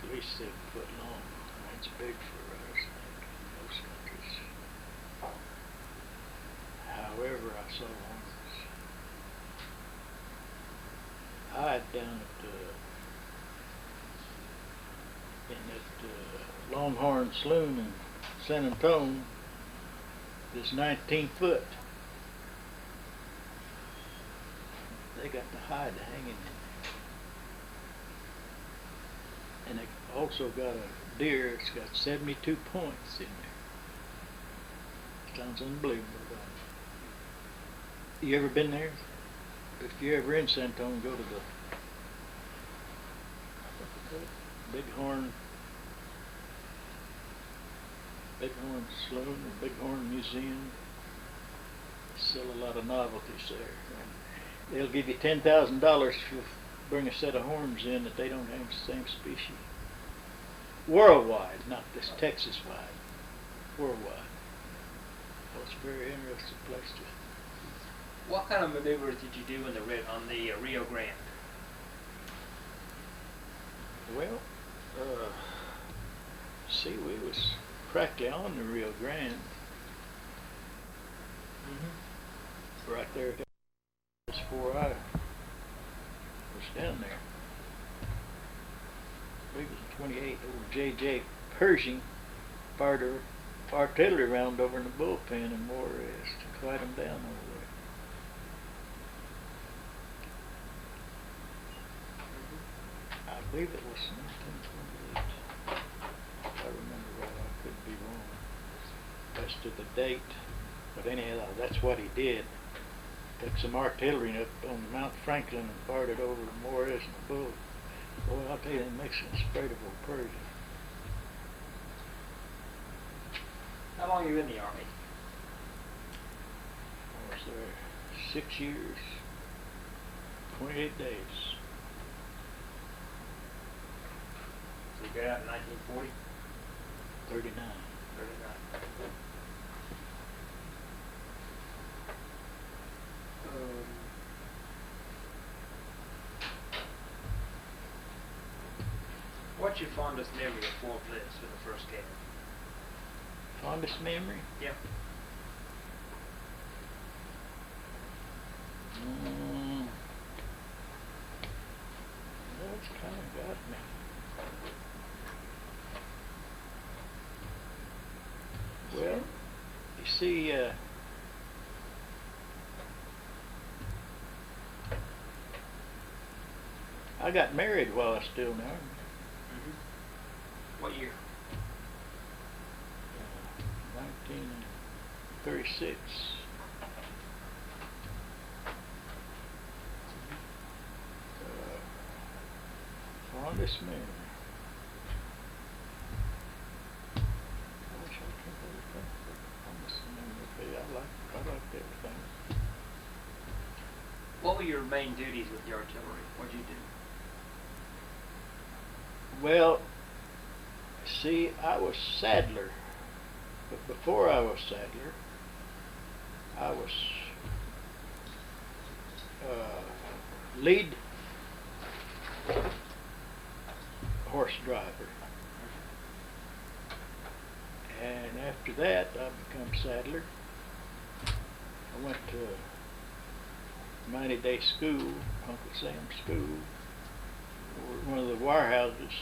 at least 7 foot long. That's big for a rattlesnake in most countries. However, I saw one I had down at in that Longhorn Saloon in San Antonio, this 19 foot. They got the hide hanging in there. And they also got a deer that's got 72 points in there. Sounds unbelievable, don't it? You ever been there? If you're ever in San Antonio, go to the Bighorn Saloon or Bighorn Museum. They sell a lot of novelties there. And they'll give you $10,000 if you bring a set of horns in that they don't have the same species. Worldwide, not just Texas-wide. Worldwide. Well, it's a very interesting place to. What kind of maneuvers did you do on the Rio Grande? Well, see, we was practically on the Rio Grande. Right there, just before I was down there. We was in 28. Old J.J. Pershing fired her artillery round over in the bullpen in Juarez to quiet them down over there. I believe it was 1928. If I remember right, I could be wrong as to the date. But anyhow, that's what he did. Took some artillery up on Mount Franklin and fired it over Juarez and the Bull. Boy, I'll tell you, the Mexicans sprayed of old Pershing. How long were you in the Army? I was there 6 years, 28 days. So you got out in 1940? 39. 39. What's your fondest memory of Fort Bliss for the first game? Fondest memory? Yeah. That's kind of got me. Well, you see, I got married while I was still in the Army. What year? 1936. Fondest memory. I wish I could really think of what the fondest memory would be. I liked everything. What were your main duties with the artillery? What'd you do? Well, see, I was saddler, but before I was saddler, I was lead horse driver. And after that, I become saddler. I went to 90-day school, Uncle Sam's school, one of the warehouses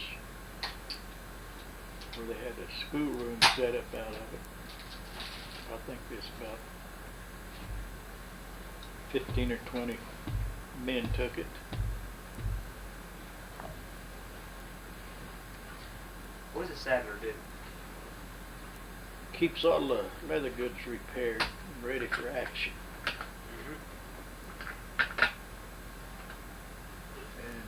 where they had a schoolroom set up out of it. I think there's about 15 or 20 men took it. What does a saddler do? Keeps all the leather goods repaired and ready for action. And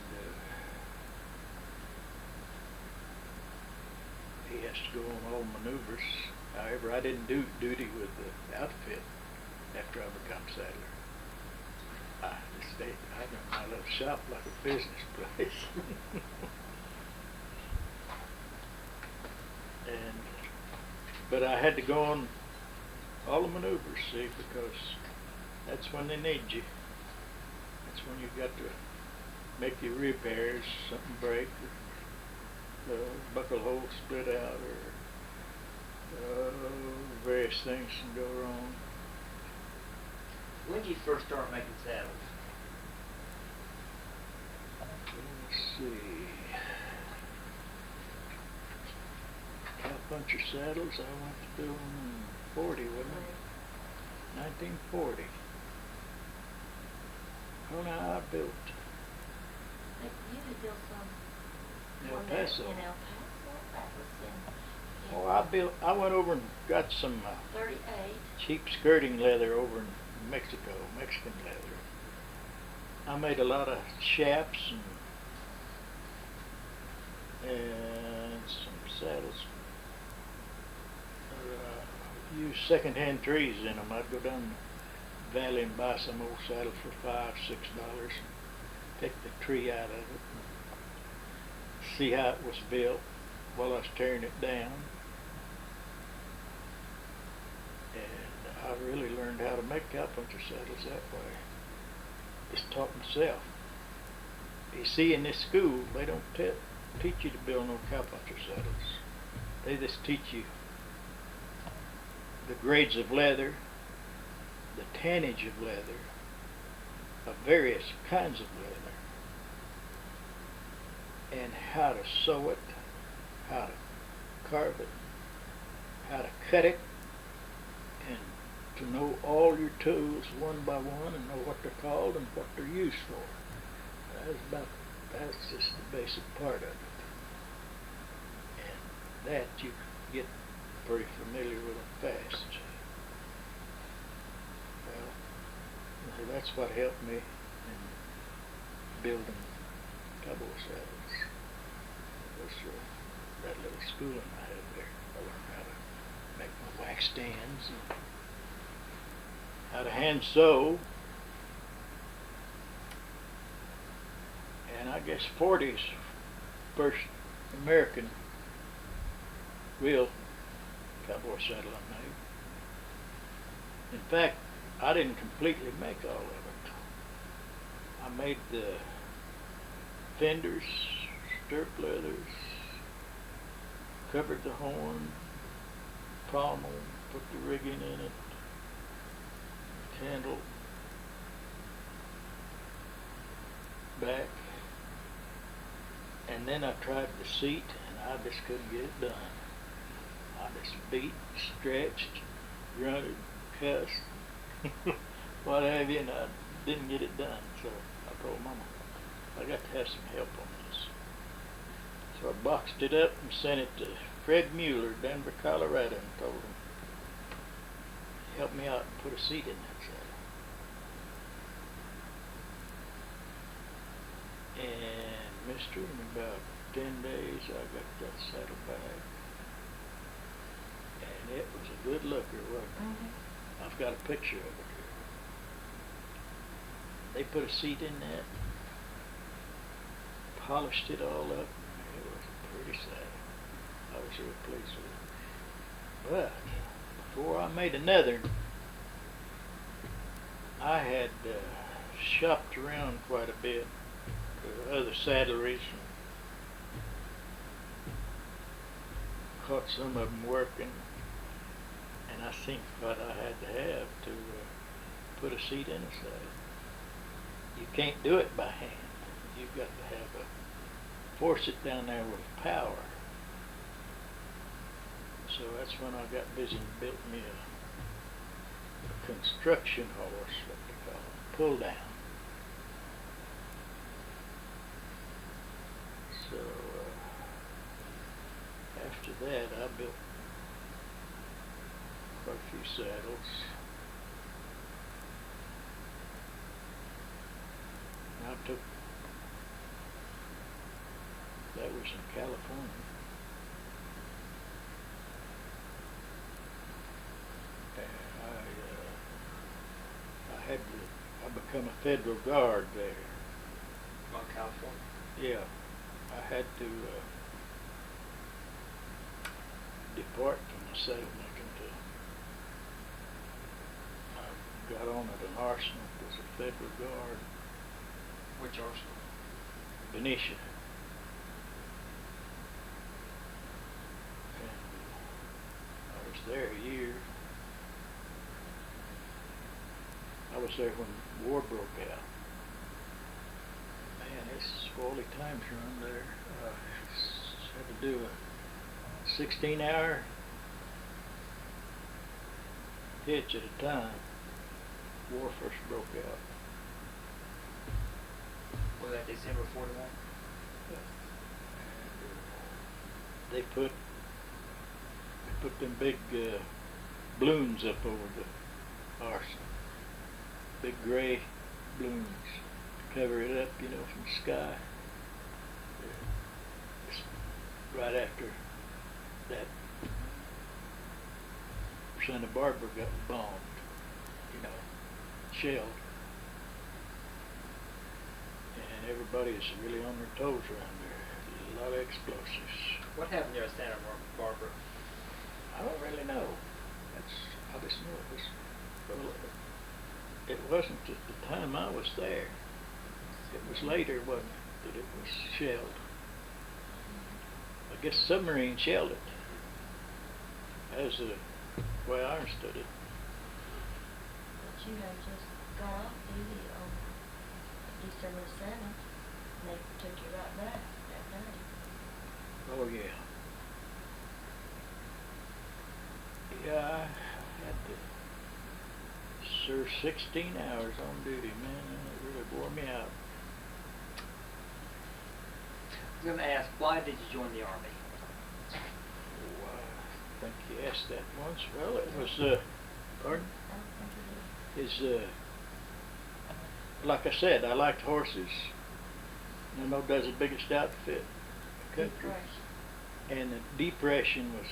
he has to go on all maneuvers. However, I didn't do duty with the outfit after I became saddler. I just stayed. I run my little shop like a business place. But I had to go on all the maneuvers, see, because that's when they need you. That's when you've got to make your repairs, something break, or the buckle hole split out, or various things can go wrong. When did you first start making saddles? Let's see. Cowpuncher saddles, I went to do them in 40, wasn't it? 1940. Oh, now I built You had built some. El one there Paso. In El Paso, that was in. I went over and got some 38. cheap skirting leather over in Mexico, Mexican leather. I made a lot of shafts and some saddles. Use second-hand trees in them. I'd go down the valley and buy some old saddle for $5, $6, and take the tree out of it, and see how it was built while I was tearing it down. And I really learned how to make cowpuncher saddles that way. Just taught myself. You see, in this school, they don't teach you to build no cowpuncher saddles. They just teach you the grades of leather, the tannage of leather, of various kinds of leather, and how to sew it, how to carve it, how to cut it, and to know all your tools one by one and know what they're called and what they're used for. That's just the basic part of it. And that you get pretty familiar with them fast. Well, that's what helped me in building cowboy saddles. It was that little schooling I had there. I learned how to make my wax stands and how to hand sew. And I guess 40's first American real cowboy saddle I made. In fact, I didn't completely make all of it. I made the fenders, stirrup leathers, covered the horn, pommel, put the rigging in it, handle, back, and then I tried the seat and I just couldn't get it done. I just beat, stretched, grunted, cussed, what have you, and I didn't get it done. So I told Mama, I got to have some help on this. So I boxed it up and sent it to Fred Mueller, Denver, Colorado, and told him help me out and put a seat in that saddle. And mister, in about 10 days I got that saddle back. And it was a good looker, wasn't it? Mm-hmm. I've got a picture of it here. They put a seat in that, polished it all up, and it was a pretty saddle. I was real pleased with it. But before I made another, I had shopped around quite a bit to other saddleries, caught some of them working, and I think what I had to have to put a seat in a saddle. You can't do it by hand. You've got to have force it down there with power. So that's when I got busy and built me a construction horse, what they call it, pull down. So after that I built quite a few saddles. And I took, that was in California. I become a federal guard there. On California? Yeah, I had to depart from the saddlemaking to, I got on at an arsenal as a federal guard, Which arsenal? Benicia. And I was there a year. I was there when war broke out. Man, it's squally times around there. Had to do a 16-hour hitch at a time. War first broke out. Was that December 41? And, they put them big balloons up over the arsenal. Big gray balloons to cover it up, you know, from the sky. It's right after that, Santa Barbara got bombed, you know, shelled. And everybody is really on their toes around there. A lot of explosives. What happened there at Santa Barbara? I don't really know. I just know it was, well, it wasn't at the time I was there. It was later, wasn't it, that it was shelled. I guess submarine shelled it, as the way I understood it. But you had just got off duty on December 7th, and they took you right back that night. Oh yeah. Yeah, I had to serve 16 hours on duty, man, and it really wore me out. I was going to ask, why did you join the Army? Oh, I think you asked that once. Well, it was, pardon? I don't think you did. Is, like I said, I liked horses. I know that's the biggest outfit in the country. Depression. And the depression was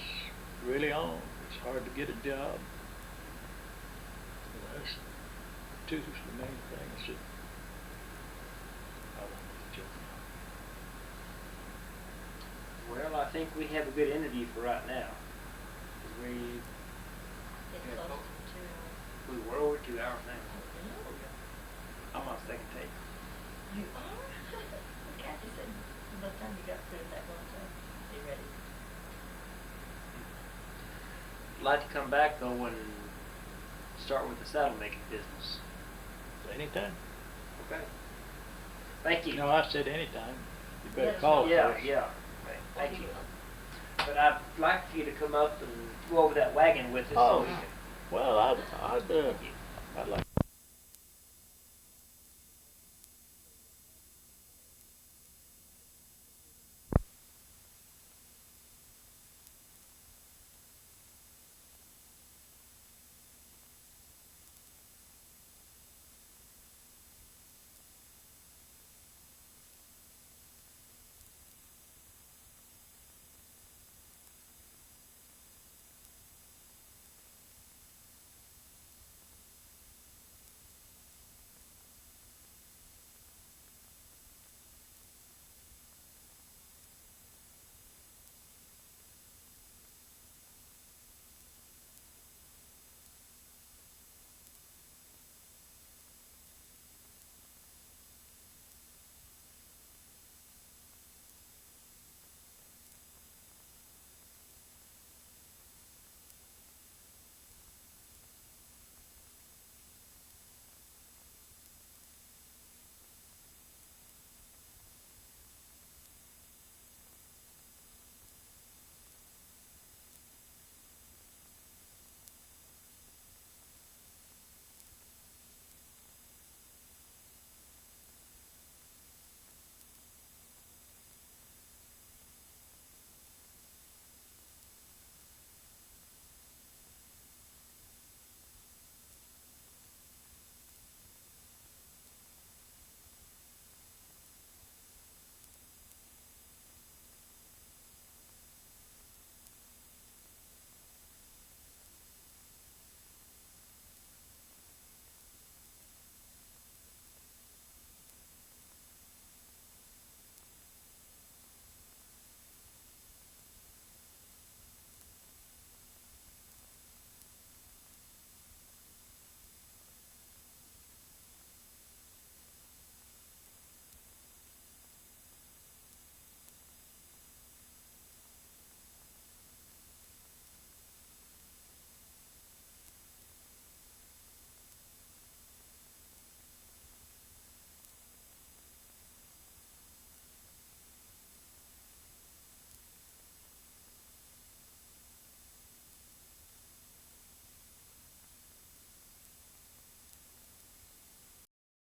really on. It's hard to get a job. That's two of the main things that I wanted to join. Well, I think we have a good interview for right now. We Getting close to 2 hours. we were over 2 hours now. Oh, yeah. I'm on second take. You are? Kathy said by the time you got through that one time, be ready. I'd like to come back though and start with the saddle making business. Anytime. Okay. Thank you. No, I said anytime. You better Yes, call Yeah, first. yeah. Thank you. But I'd like for you to come up and go over that wagon with us. Oh, so we can- well, I'd Thank you. like